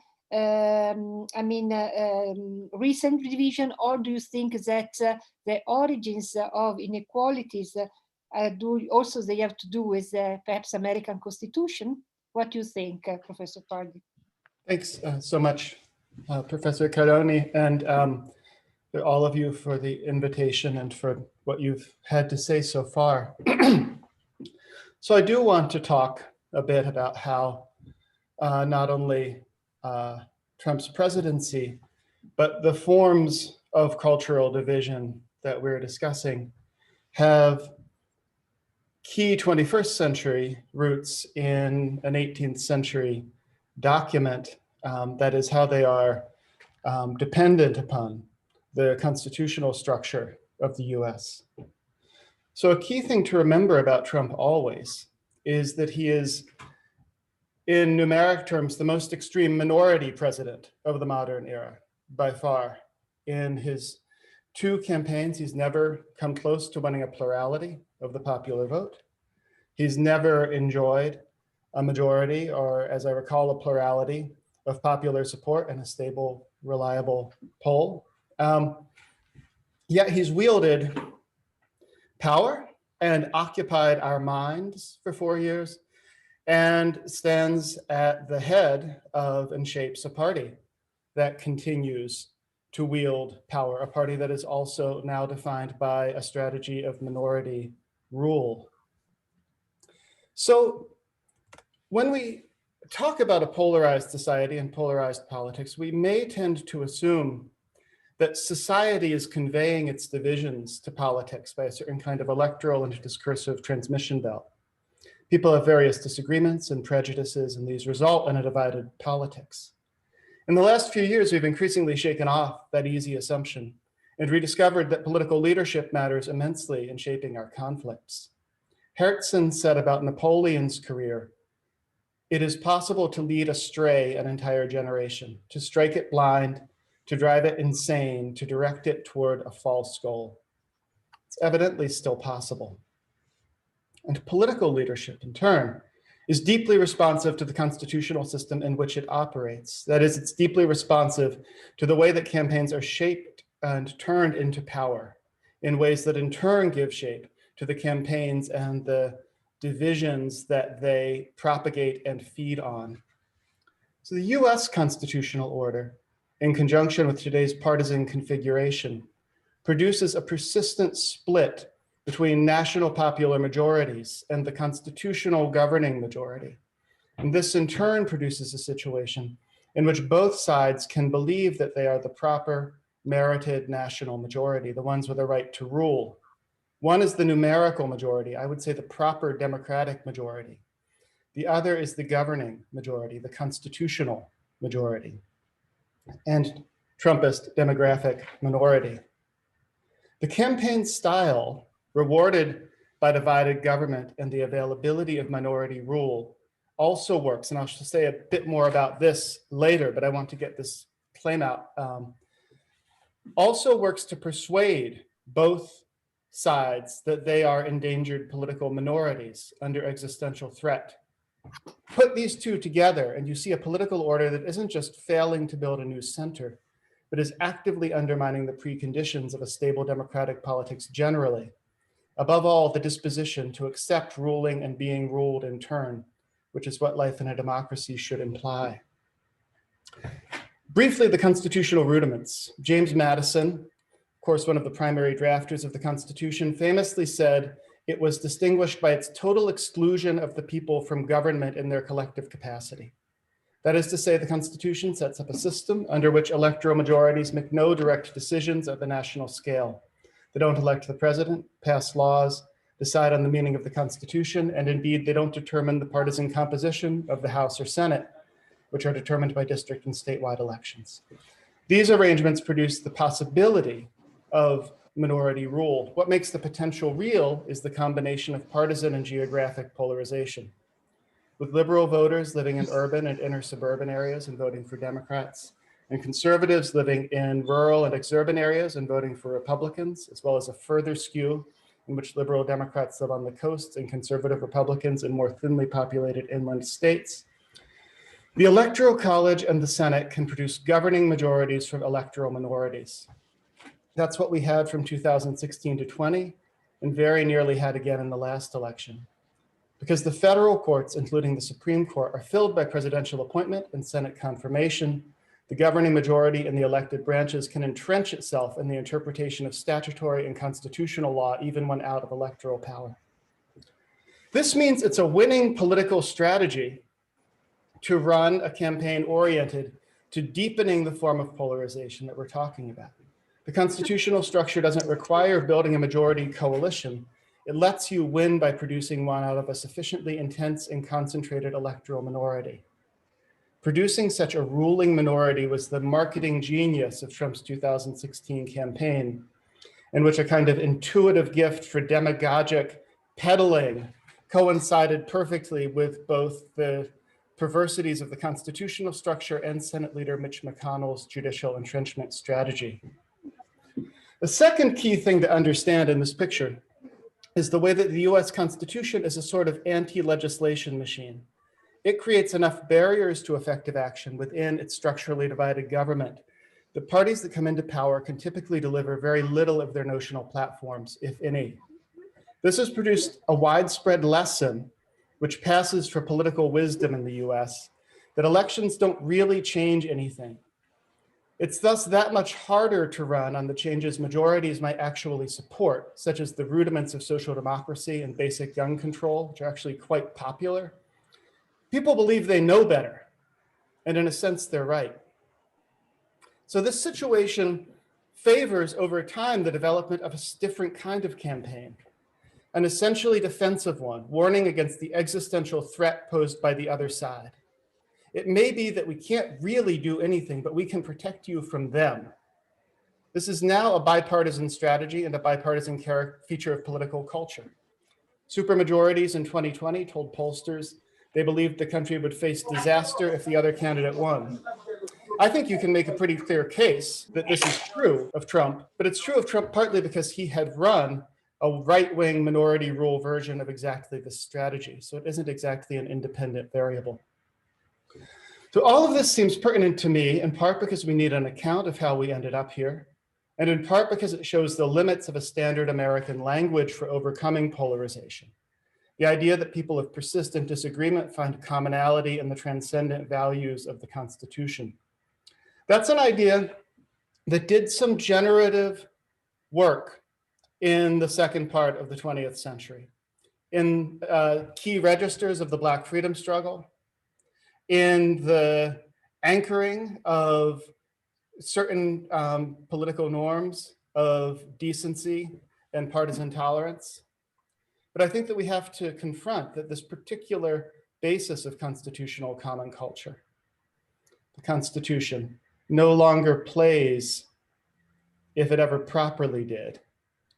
recent division, or do you think that the origins of inequalities they have to do with perhaps American Constitution? What do you think, Professor Purdy?
Thanks so much, Professor Calloni, and all of you for the invitation and for what you've had to say so far. So I do want to talk a bit about how not only Trump's presidency, but the forms of cultural division that we're discussing have key 21st century roots in an 18th century document. That is how they are dependent upon the constitutional structure of the US. So a key thing to remember about Trump always is that he is, in numeric terms, the most extreme minority president of the modern era, by far. In his 2 campaigns, he's never come close to winning a plurality of the popular vote. He's never enjoyed a majority, or as I recall, a plurality of popular support in a stable, reliable poll. Yet he's wielded power and occupied our minds for 4 years and stands at the head of and shapes a party that continues to wield power, a party that is also now defined by a strategy of minority rule. So when we talk about a polarized society and polarized politics, we may tend to assume that society is conveying its divisions to politics by a certain kind of electoral and discursive transmission belt. People have various disagreements and prejudices, and these result in a divided politics. In the last few years, we've increasingly shaken off that easy assumption and rediscovered that political leadership matters immensely in shaping our conflicts. Herzen said about Napoleon's career, "It is possible to lead astray an entire generation, to strike it blind, to drive it insane, to direct it toward a false goal." It's evidently still possible. And political leadership, in turn, is deeply responsive to the constitutional system in which it operates. That is, it's deeply responsive to the way that campaigns are shaped and turned into power in ways that in turn give shape to the campaigns and the divisions that they propagate and feed on. So the US constitutional order, in conjunction with today's partisan configuration, produces a persistent split between national popular majorities and the constitutional governing majority. And this in turn produces a situation in which both sides can believe that they are the proper merited national majority, the ones with a right to rule. One is the numerical majority, I would say the proper democratic majority. The other is the governing majority, the constitutional majority, and Trumpist demographic minority. The campaign style rewarded by divided government and the availability of minority rule also works, and I'll say a bit more about this later, but I want to get this claim out, also works to persuade both sides that they are endangered political minorities under existential threat. Put these two together and you see a political order that isn't just failing to build a new center, but is actively undermining the preconditions of a stable democratic politics generally. Above all, the disposition to accept ruling and being ruled in turn, which is what life in a democracy should imply. Briefly, the constitutional rudiments. James Madison, of course, one of the primary drafters of the Constitution, famously said it was distinguished by its total exclusion of the people from government in their collective capacity. That is to say, the Constitution sets up a system under which electoral majorities make no direct decisions at the national scale. They don't elect the president, pass laws, decide on the meaning of the Constitution, and indeed, they don't determine the partisan composition of the House or Senate, which are determined by district and statewide elections. These arrangements produce the possibility of minority rule. What makes the potential real is the combination of partisan and geographic polarization. With liberal voters living in urban and inner suburban areas and voting for Democrats, and conservatives living in rural and exurban areas and voting for Republicans, as well as a further skew in which liberal Democrats live on the coasts and conservative Republicans in more thinly populated inland states. The Electoral College and the Senate can produce governing majorities from electoral minorities. That's what we had from 2016 to 20, and very nearly had again in the last election. Because the federal courts, including the Supreme Court, are filled by presidential appointment and Senate confirmation, the governing majority in the elected branches can entrench itself in the interpretation of statutory and constitutional law, even when out of electoral power. This means it's a winning political strategy to run a campaign oriented to deepening the form of polarization that we're talking about. The constitutional structure doesn't require building a majority coalition. It lets you win by producing one out of a sufficiently intense and concentrated electoral minority. producing such a ruling minority was the marketing genius of Trump's 2016 campaign, in which a kind of intuitive gift for demagogic peddling coincided perfectly with both the perversities of the constitutional structure and Senate Leader Mitch McConnell's judicial entrenchment strategy. The second key thing to understand in this picture is the way that the US Constitution is a sort of anti-legislation machine. It creates enough barriers to effective action within its structurally divided government. The parties that come into power can typically deliver very little of their notional platforms, if any. This has produced a widespread lesson, which passes for political wisdom in the US, that elections don't really change anything. It's thus that much harder to run on the changes majorities might actually support, such as the rudiments of social democracy and basic gun control, which are actually quite popular. People believe they know better, and in a sense, they're right. So this situation favors over time the development of a different kind of campaign, an essentially defensive one, warning against the existential threat posed by the other side. It may be that we can't really do anything, but we can protect you from them. This is now a bipartisan strategy and a bipartisan feature of political culture. Supermajorities in 2020 told pollsters they believed the country would face disaster if the other candidate won. I think you can make a pretty clear case that this is true of Trump, but it's true of Trump partly because he had run a right-wing minority rule version of exactly this strategy. So it isn't exactly an independent variable. So all of this seems pertinent to me, in part because we need an account of how we ended up here, and in part because it shows the limits of a standard American language for overcoming polarization. The idea that people of persistent disagreement find commonality in the transcendent values of the Constitution. That's an idea that did some generative work in the second part of the 20th century, in key registers of the Black freedom struggle, in the anchoring of certain political norms of decency and partisan tolerance. But I think that we have to confront that this particular basis of constitutional common culture, the Constitution, no longer plays, if it ever properly did,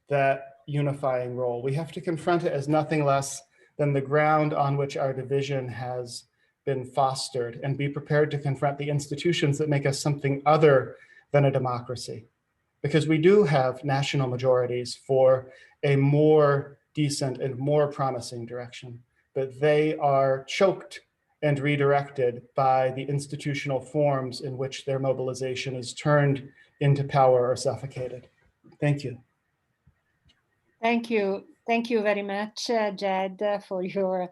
that unifying role. We have to confront it as nothing less than the ground on which our division has been fostered, and be prepared to confront the institutions that make us something other than a democracy. Because we do have national majorities for a more decent and more promising direction, but they are choked and redirected by the institutional forms in which their mobilization is turned into power or suffocated. Thank you.
Thank you. Thank you very much, Jed, for your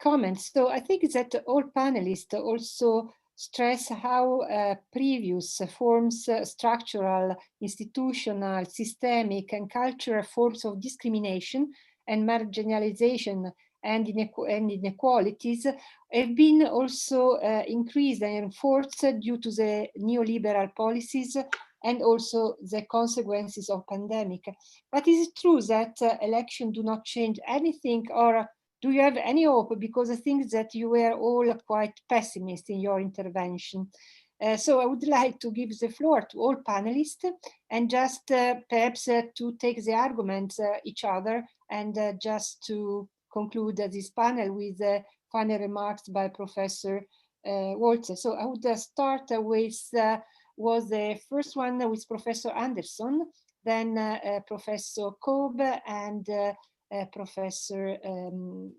comments. So I think that all panelists also stress how previous forms, structural, institutional, systemic, and cultural forms of discrimination and marginalization and inequalities have been also increased and enforced due to the neoliberal policies and also the consequences of pandemic. But is it true that elections do not change anything, or do you have any hope? Because I think that you were all quite pessimist in your intervention. So I would like to give the floor to all panelists and just perhaps to take the arguments each other and just to conclude this panel with final remarks by Professor Walzer. So I would start with was the first one with Professor Anderson, then Professor Cobb, and Professor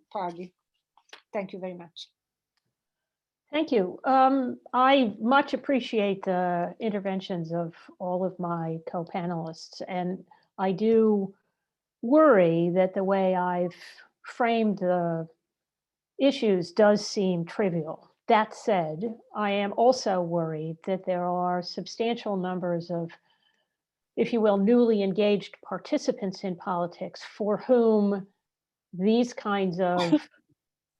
Purdy. Thank you very much.
Thank you. I much appreciate the interventions of all of my co-panelists, and I do worry that the way I've framed the issues does seem trivial. That said, I am also worried that there are substantial numbers of, if you will, newly engaged participants in politics for whom these kinds of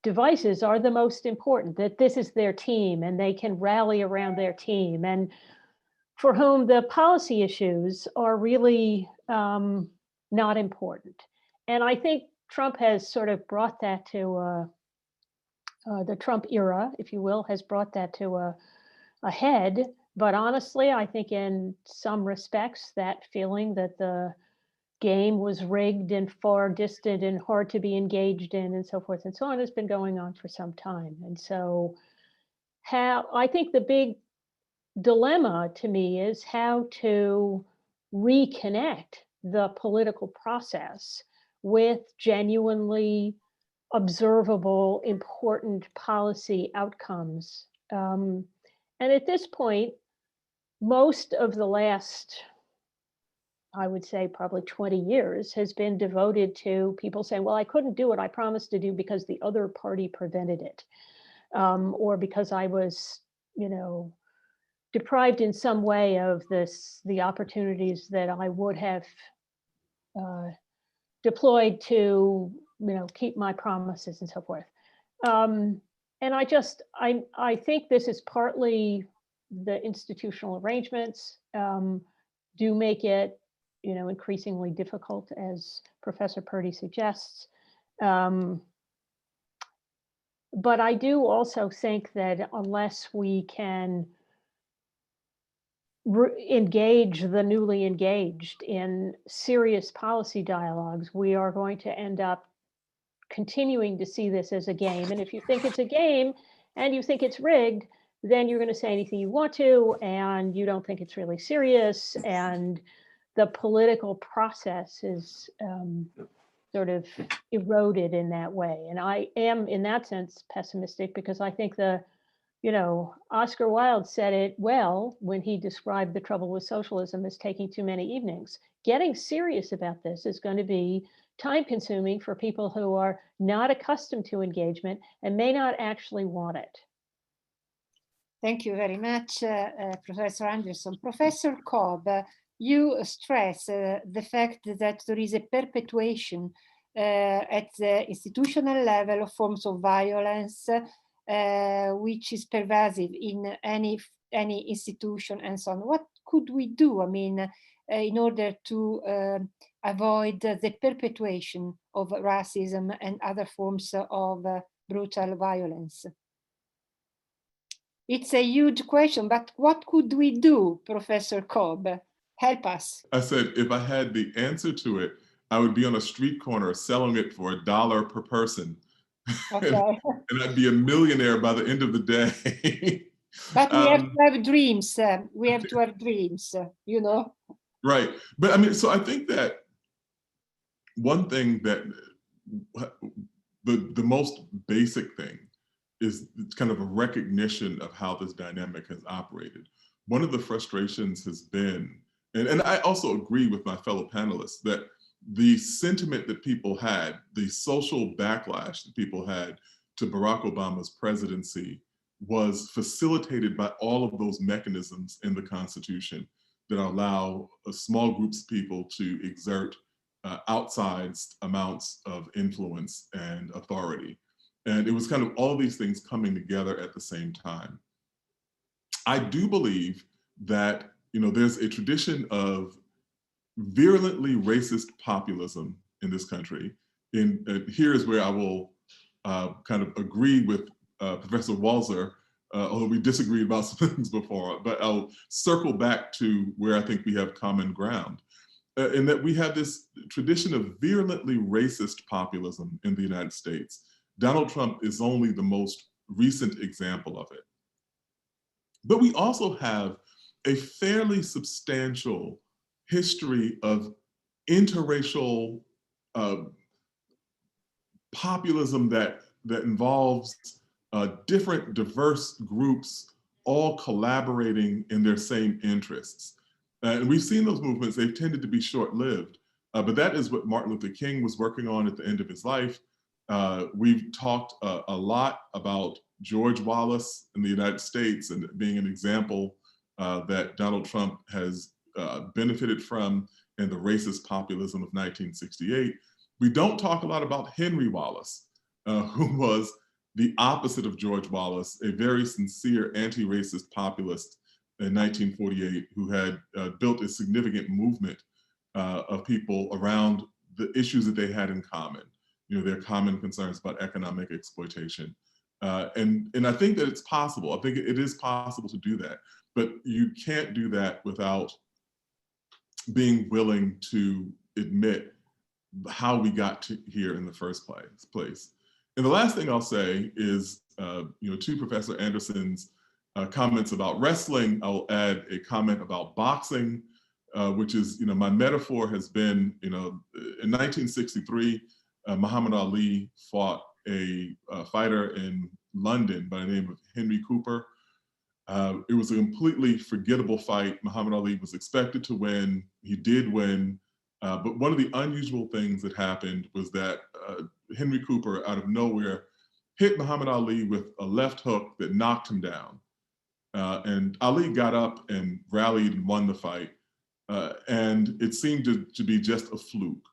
devices are the most important, that this is their team and they can rally around their team, and for whom the policy issues are really not important. And I think Trump has sort of brought that to the Trump era, if you will, has brought that to a head. But honestly, I think in some respects, that feeling that the game was rigged and far distant and hard to be engaged in and so forth and so on has been going on for some time. And so I think the big dilemma to me is how to reconnect the political process with genuinely observable, important policy outcomes. And at this point, most of the last, I would say probably 20 years has been devoted to people saying, well, I couldn't do what I promised to do because the other party prevented it, or because I was, deprived in some way of the opportunities that I would have deployed to, keep my promises and so forth. And I think this is partly the institutional arrangements do make it, increasingly difficult, as Professor Purdy suggests. But I do also think that unless we can engage the newly engaged in serious policy dialogues, we are going to end up continuing to see this as a game. And if you think it's a game and you think it's rigged, then you're going to say anything you want to, and you don't think it's really serious. And the political process is sort of eroded in that way. And I am, in that sense, pessimistic, because I think Oscar Wilde said it well when he described the trouble with socialism as taking too many evenings. Getting serious about this is going to be time consuming for people who are not accustomed to engagement and may not actually want it.
Thank you very much, Professor Anderson. Professor Cobb, you stress the fact that there is a perpetuation at the institutional level of forms of violence, which is pervasive in any institution and so on. What could we do, in order to avoid the perpetuation of racism and other forms of brutal violence? It's a huge question, but what could we do, Professor Cobb? Help us.
I said, if I had the answer to it, I would be on a street corner selling it for $1 per person.
Okay.
and I'd be a millionaire by the end of the day.
But we have to have dreams. We have to have dreams, Right.
But so I think that one thing that the most basic thing is kind of a recognition of how this dynamic has operated. One of the frustrations has been, and I also agree with my fellow panelists, that the sentiment that people had, the social backlash that people had to Barack Obama's presidency was facilitated by all of those mechanisms in the Constitution that allow small groups of people to exert outsized amounts of influence and authority. And it was kind of all these things coming together at the same time. I do believe that there's a tradition of virulently racist populism in this country. And here is where I will kind of agree with Professor Walzer, although we disagreed about some things before, but I'll circle back to where I think we have common ground. In that we have this tradition of virulently racist populism in the United States. Donald Trump is only the most recent example of it. But we also have a fairly substantial history of interracial populism that involves different diverse groups all collaborating in their same interests. And we've seen those movements, they've tended to be short-lived, but that is what Martin Luther King was working on at the end of his life. We've talked a lot about George Wallace in the United States and being an example that Donald Trump has benefited from in the racist populism of 1968. We don't talk a lot about Henry Wallace, who was the opposite of George Wallace, a very sincere anti-racist populist in 1948, who had built a significant movement of people around the issues that they had in common. Their common concerns about economic exploitation. And I think that it's possible. I think it is possible to do that, but you can't do that without being willing to admit how we got to here in the first place. And the last thing I'll say is, to Professor Anderson's comments about wrestling, I'll add a comment about boxing, which is, my metaphor has been, in 1963, Muhammad Ali fought a fighter in London by the name of Henry Cooper. It was a completely forgettable fight. Muhammad Ali was expected to win. He did win. But one of the unusual things that happened was that Henry Cooper, out of nowhere, hit Muhammad Ali with a left hook that knocked him down. And Ali got up and rallied and won the fight. And it seemed to be just a fluke.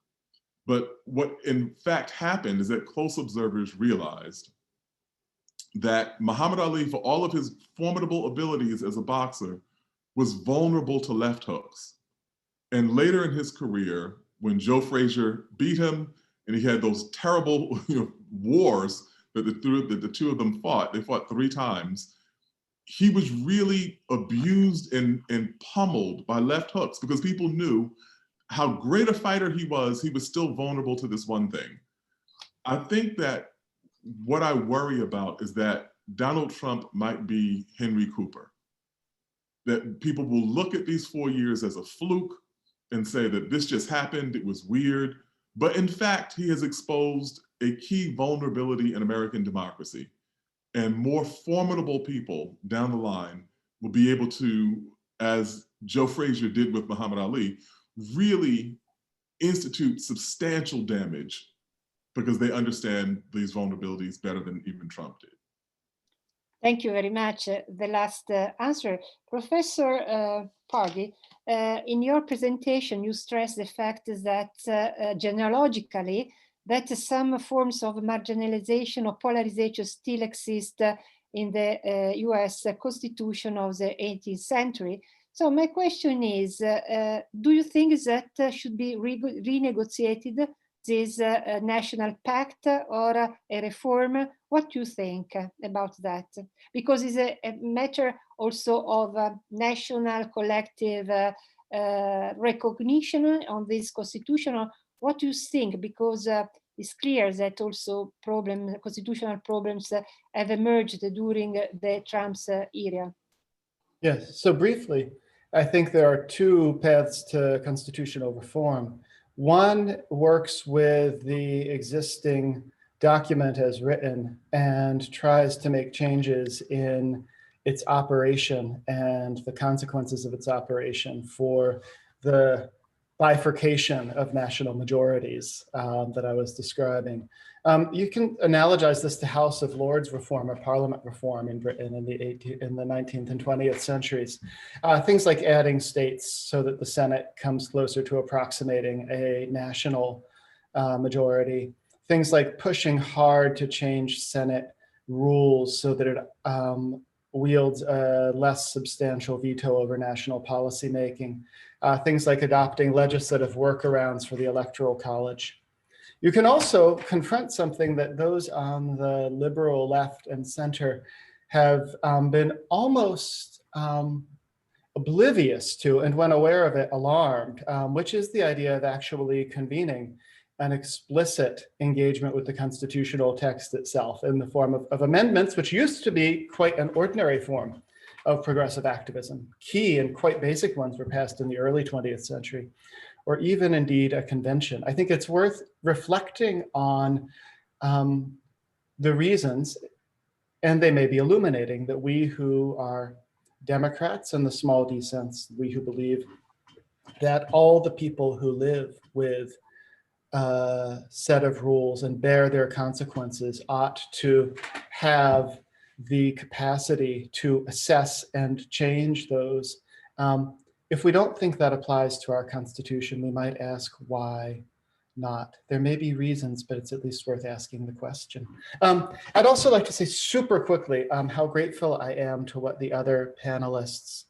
But what in fact happened is that close observers realized that Muhammad Ali, for all of his formidable abilities as a boxer, was vulnerable to left hooks. And later in his career, when Joe Frazier beat him, and he had those terrible wars that the two of them fought, they fought 3 times, he was really abused and pummeled by left hooks because people knew how great a fighter he was still vulnerable to this one thing. I think that what I worry about is that Donald Trump might be Henry Cooper. That people will look at these 4 years as a fluke and say that this just happened, it was weird. But in fact, he has exposed a key vulnerability in American democracy. And more formidable people down the line will be able to, as Joe Frazier did with Muhammad Ali, really institute substantial damage because they understand these vulnerabilities better than even Trump did.
Thank you very much. The last answer. Professor Purdy, in your presentation, you stress the fact that genealogically, that some forms of marginalization or polarization still exist in the US Constitution of the 18th century. So my question is, do you think that should be renegotiated, this national pact or a reform? What do you think about that? Because it's a matter also of national collective recognition on this constitutional. What do you think? Because it's clear that also constitutional problems have emerged during the Trump's era.
Yes, so briefly, I think there are 2 paths to constitutional reform. One works with the existing document as written and tries to make changes in its operation and the consequences of its operation for the bifurcation of national majorities that I was describing. You can analogize this to House of Lords reform or Parliament reform in Britain in the 19th and 20th centuries. Things like adding states so that the Senate comes closer to approximating a national majority. Things like pushing hard to change Senate rules so that it wields a less substantial veto over national policy making. Things like adopting legislative workarounds for the Electoral College. You can also confront something that those on the liberal left and center have been almost oblivious to, and when aware of it, alarmed, which is the idea of actually convening an explicit engagement with the constitutional text itself in the form of amendments, which used to be quite an ordinary form of progressive activism. Key and quite basic ones were passed in the early 20th century, or even indeed a convention. I think it's worth reflecting on the reasons, and they may be illuminating, that we who are Democrats in the small d sense, we who believe that all the people who live with a set of rules and bear their consequences ought to have the capacity to assess and change those. If we don't think that applies to our Constitution, we might ask why not. There may be reasons, but it's at least worth asking the question. I'd also like to say super quickly how grateful I am to what the other panelists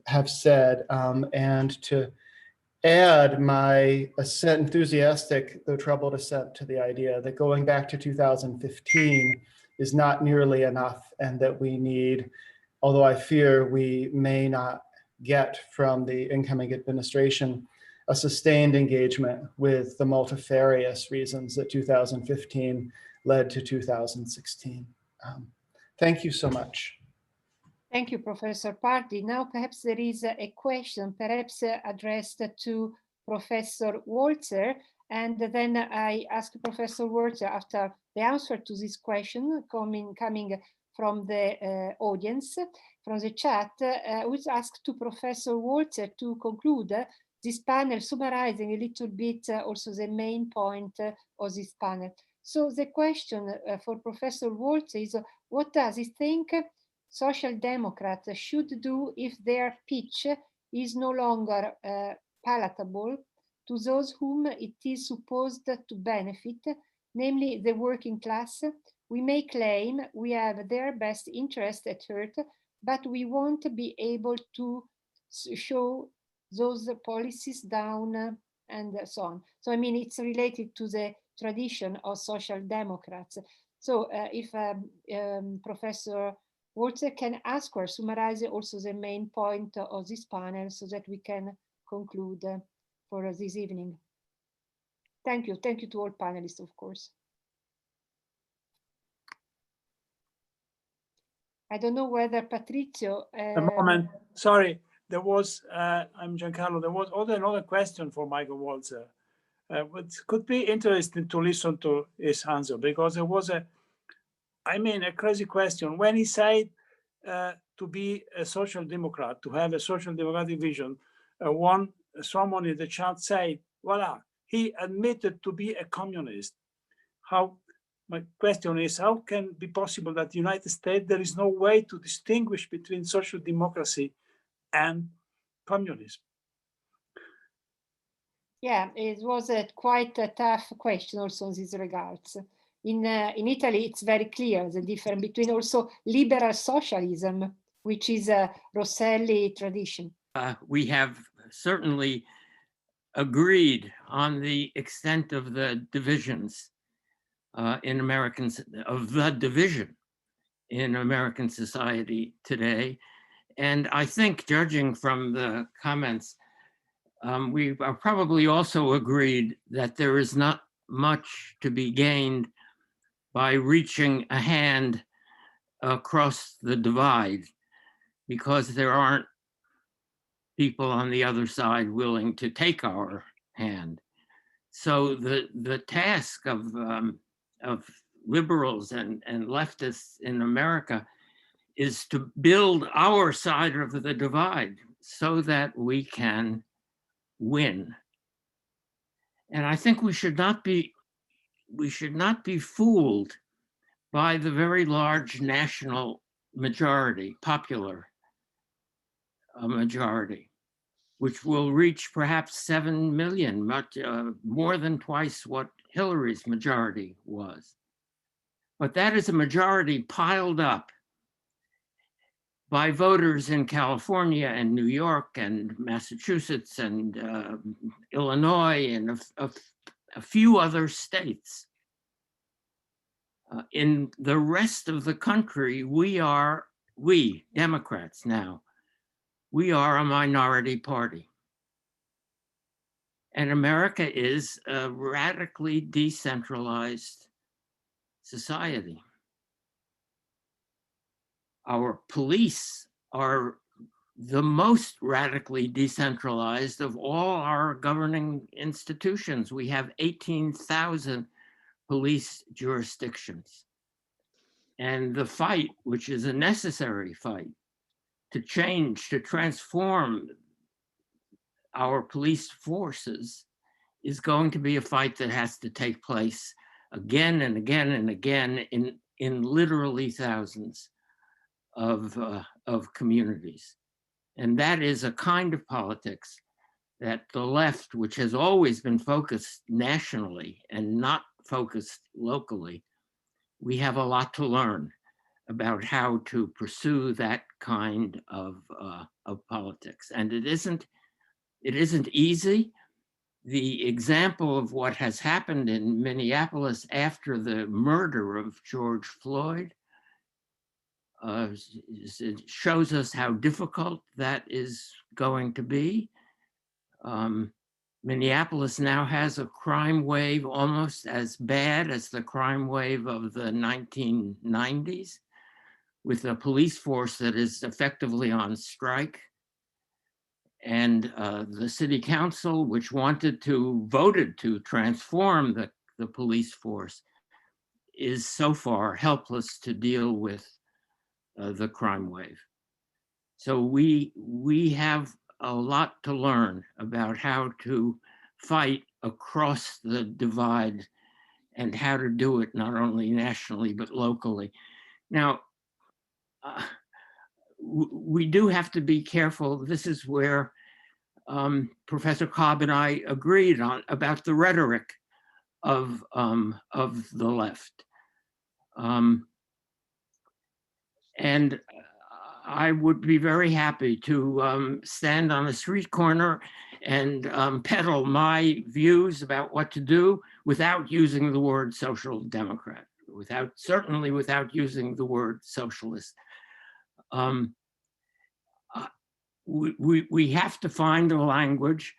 have said, and to add my enthusiastic, though troubled assent to the idea that going back to 2015, is not nearly enough, and that we need, although I fear we may not get from the incoming administration, a sustained engagement with the multifarious reasons that 2015 led to 2016. Thank you so much.
Thank you, Professor Purdy. Now perhaps there is a question, perhaps addressed to Professor Walzer, and then I ask Professor Walzer, after the answer to this question coming from the audience, from the chat, I would ask to Professor Walzer to conclude this panel, summarizing a little bit also the main point of this panel. So the question for Professor Walzer is, what does he think Social Democrats should do if their pitch is no longer palatable to those whom it is supposed to benefit, namely the working class? We may claim we have their best interest at heart, but we won't be able to show those policies down and so on. So I mean, it's related to the tradition of Social Democrats. So if Professor Walzer can ask or summarize also the main point of this panel so that we can conclude for this evening. Thank you. Thank you to all panelists, of course. I don't know whether Patrizio...
A moment, sorry, there was, I'm Giancarlo, there was also another question for Michael Walzer. It could be interesting to listen to his answer, because there was a crazy question. When he said to be a social democrat, to have a social democratic vision, someone in the chat said, voila, he admitted to be a communist. My question is, how can it be possible that the United States, there is no way to distinguish between social democracy and communism?
Yeah, it was quite a tough question also in these regards. In Italy, it's very clear the difference between also liberal socialism, which is a Rosselli tradition.
We have certainly agreed on the extent of the divisions in American society today. And I think, judging from the comments, we are probably also agreed that there is not much to be gained by reaching a hand across the divide, because there aren't people on the other side willing to take our hand. So the task of liberals and leftists in America is to build our side of the divide so that we can win. And I think we should not be fooled by the very large national majority, popular majority, which will reach perhaps 7 million, much more than twice what Hillary's majority was. But that is a majority piled up by voters in California and New York and Massachusetts and Illinois and a few other states. In the rest of the country, we Democrats now, we are a minority party. And America is a radically decentralized society. Our police are the most radically decentralized of all our governing institutions. We have 18,000 police jurisdictions. And the fight, which is a necessary fight, to change, to transform our police forces, is going to be a fight that has to take place again and again and again in literally thousands of communities. And that is a kind of politics that the left, which has always been focused nationally and not focused locally, we have a lot to learn about how to pursue that kind of politics. And it isn't easy. the example of what has happened in Minneapolis after the murder of George Floyd it shows us how difficult that is going to be. Minneapolis now has a crime wave almost as bad as the crime wave of the 1990s, with a police force that is effectively on strike. And the city council, which voted to transform the police force, is so far helpless to deal with the crime wave. So we have a lot to learn about how to fight across the divide and how to do it not only nationally, but locally. Now, we do have to be careful. This is where Professor Cobb and I agreed on about the rhetoric of the left. And I would be very happy to stand on a street corner and peddle my views about what to do without using the word social democrat, certainly without using the word socialist. We have to find a language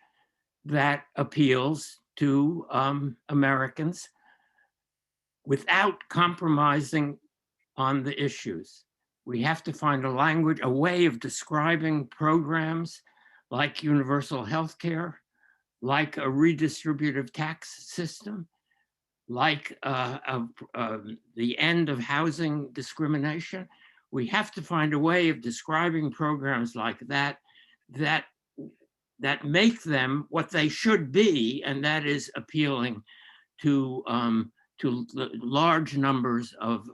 that appeals to Americans without compromising on the issues. We have to find a language, a way of describing programs like universal health care, like a redistributive tax system, like the end of housing discrimination. We have to find a way of describing programs like that make them what they should be, and that is appealing to large numbers of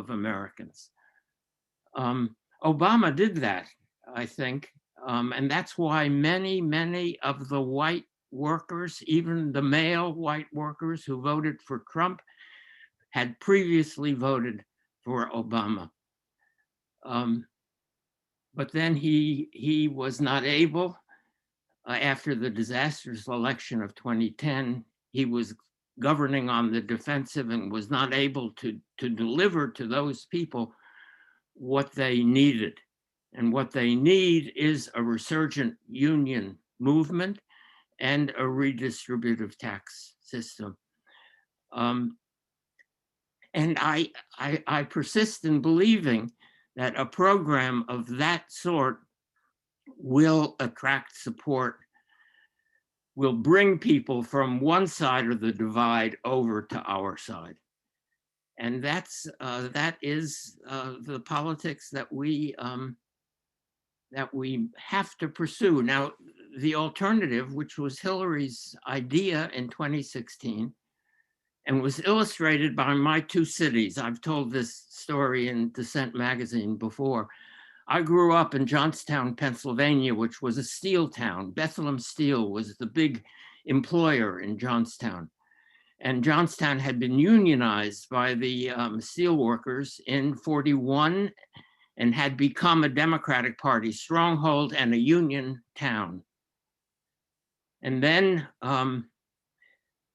Americans. Obama did that, I think, and that's why many of the white workers, even the male white workers who voted for Trump, had previously voted for Obama. But then he was not able, after the disastrous election of 2010, he was governing on the defensive and was not able to deliver to those people what they needed. And what they need is a resurgent union movement and a redistributive tax system. And I persist in believing that a program of that sort will attract support, will bring people from one side of the divide over to our side. And that is the politics that we have to pursue. Now, the alternative, which was Hillary's idea in 2016, and was illustrated by my two cities. I've told this story in Dissent magazine before. I grew up in Johnstown, Pennsylvania, which was a steel town. Bethlehem Steel was the big employer in Johnstown. And Johnstown had been unionized by the steel workers in 41 and had become a Democratic Party stronghold and a union town. And then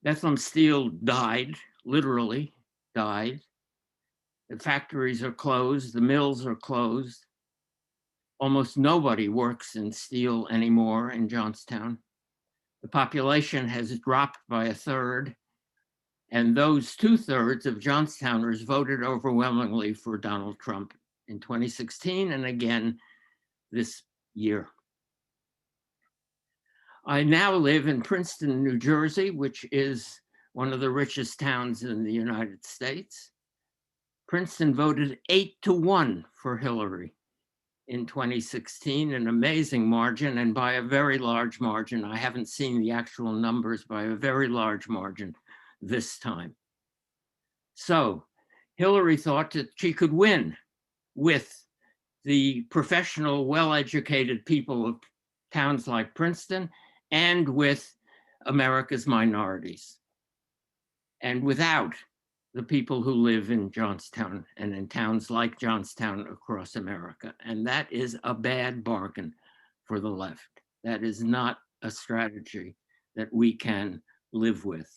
Bethlehem Steel died, literally died. The factories are closed, the mills are closed. Almost nobody works in steel anymore in Johnstown. The population has dropped by 1/3, and those 2/3 of Johnstowners voted overwhelmingly for Donald Trump in 2016 and again this year. I now live in Princeton, New Jersey, which is one of the richest towns in the United States. Princeton voted 8-1 for Hillary in 2016, an amazing margin, and by a very large margin. I haven't seen the actual numbers, by a very large margin this time. So Hillary thought that she could win with the professional, well-educated people of towns like Princeton and with America's minorities, and without the people who live in Johnstown and in towns like Johnstown across America. And that is a bad bargain for the left. That is not a strategy that we can live with.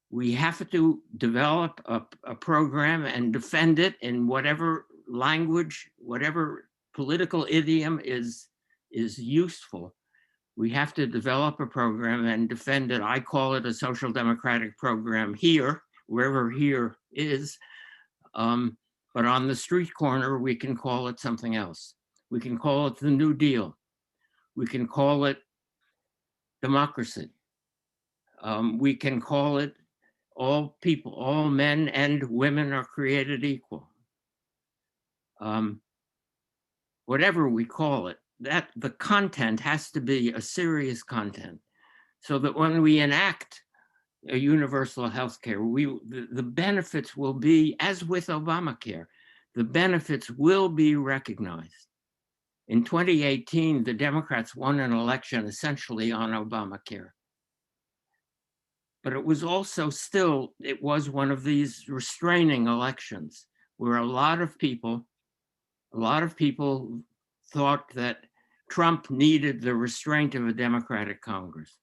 We have to develop a program and defend it in whatever language, whatever political idiom is useful. We have to develop a program and defend it. I call it a social democratic program here, wherever here is. But on the street corner, we can call it something else. We can call it the New Deal. We can call it democracy. We can call it all people, all men and women are created equal. Whatever we call it, that the content has to be a serious content, so that when we enact a universal health care, the benefits will be, as with Obamacare, the benefits will be recognized. In 2018, the Democrats won an election essentially on Obamacare. But it was also still, it was one of these restraining elections where a lot of people thought that Trump needed the restraint of a Democratic Congress,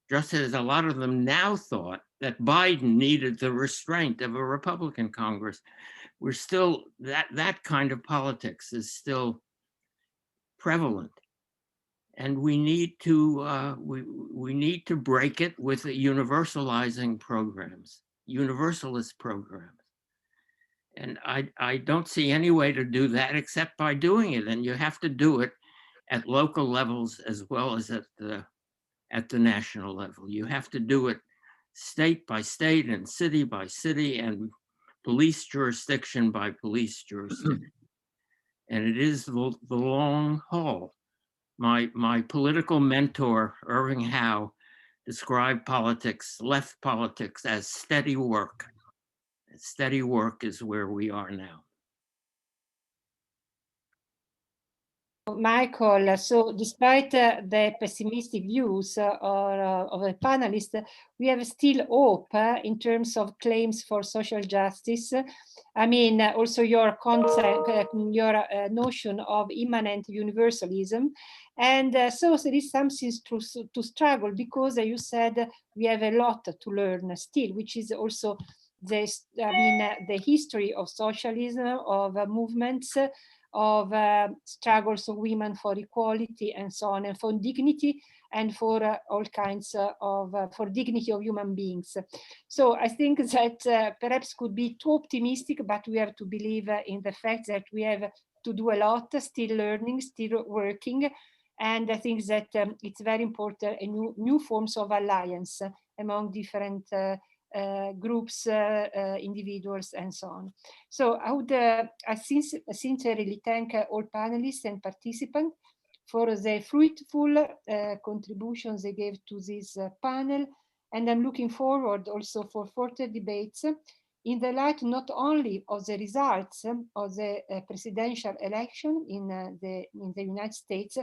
just as a lot of them now thought that Biden needed the restraint of a Republican Congress. We're still, that kind of politics is still prevalent. And we need to we need to break it with universalizing programs, universalist programs. And I don't see any way to do that except by doing it. And you have to do it at local levels as well as at the national level. You have to do it state by state and city by city and police jurisdiction by police jurisdiction. And it is the long haul. My political mentor, Irving Howe, described politics, left politics, as steady work. Steady work is where we are now.
Michael, so despite the pessimistic views of the panelists, we have still hope in terms of claims for social justice. I mean, also your concept, your notion of immanent universalism. And so there is something to struggle, because you said we have a lot to learn still, which is also the history of socialism, of movements, of struggles of women for equality and so on, and for dignity, and for all kinds of, for dignity of human beings. So I think that perhaps could be too optimistic, but we have to believe in the fact that we have to do a lot, still learning, still working. And I think that it's very important, new forms of alliance among different groups, individuals, and so on. So I would sincerely thank all panelists and participants for the fruitful contributions they gave to this panel. And I'm looking forward also for further debates in the light not only of the results of the presidential election in the United States,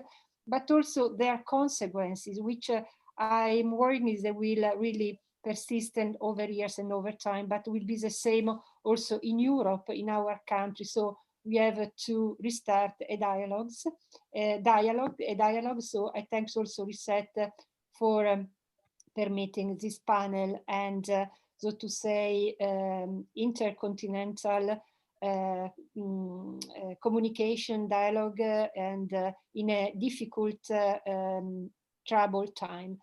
but also their consequences, which I'm worried is they will really persistent over years and over time, but will be the same also in Europe, in our country. So we have to restart a dialogue. So I thank also Reset for permitting this panel and so to say intercontinental communication dialogue and in a difficult troubled time.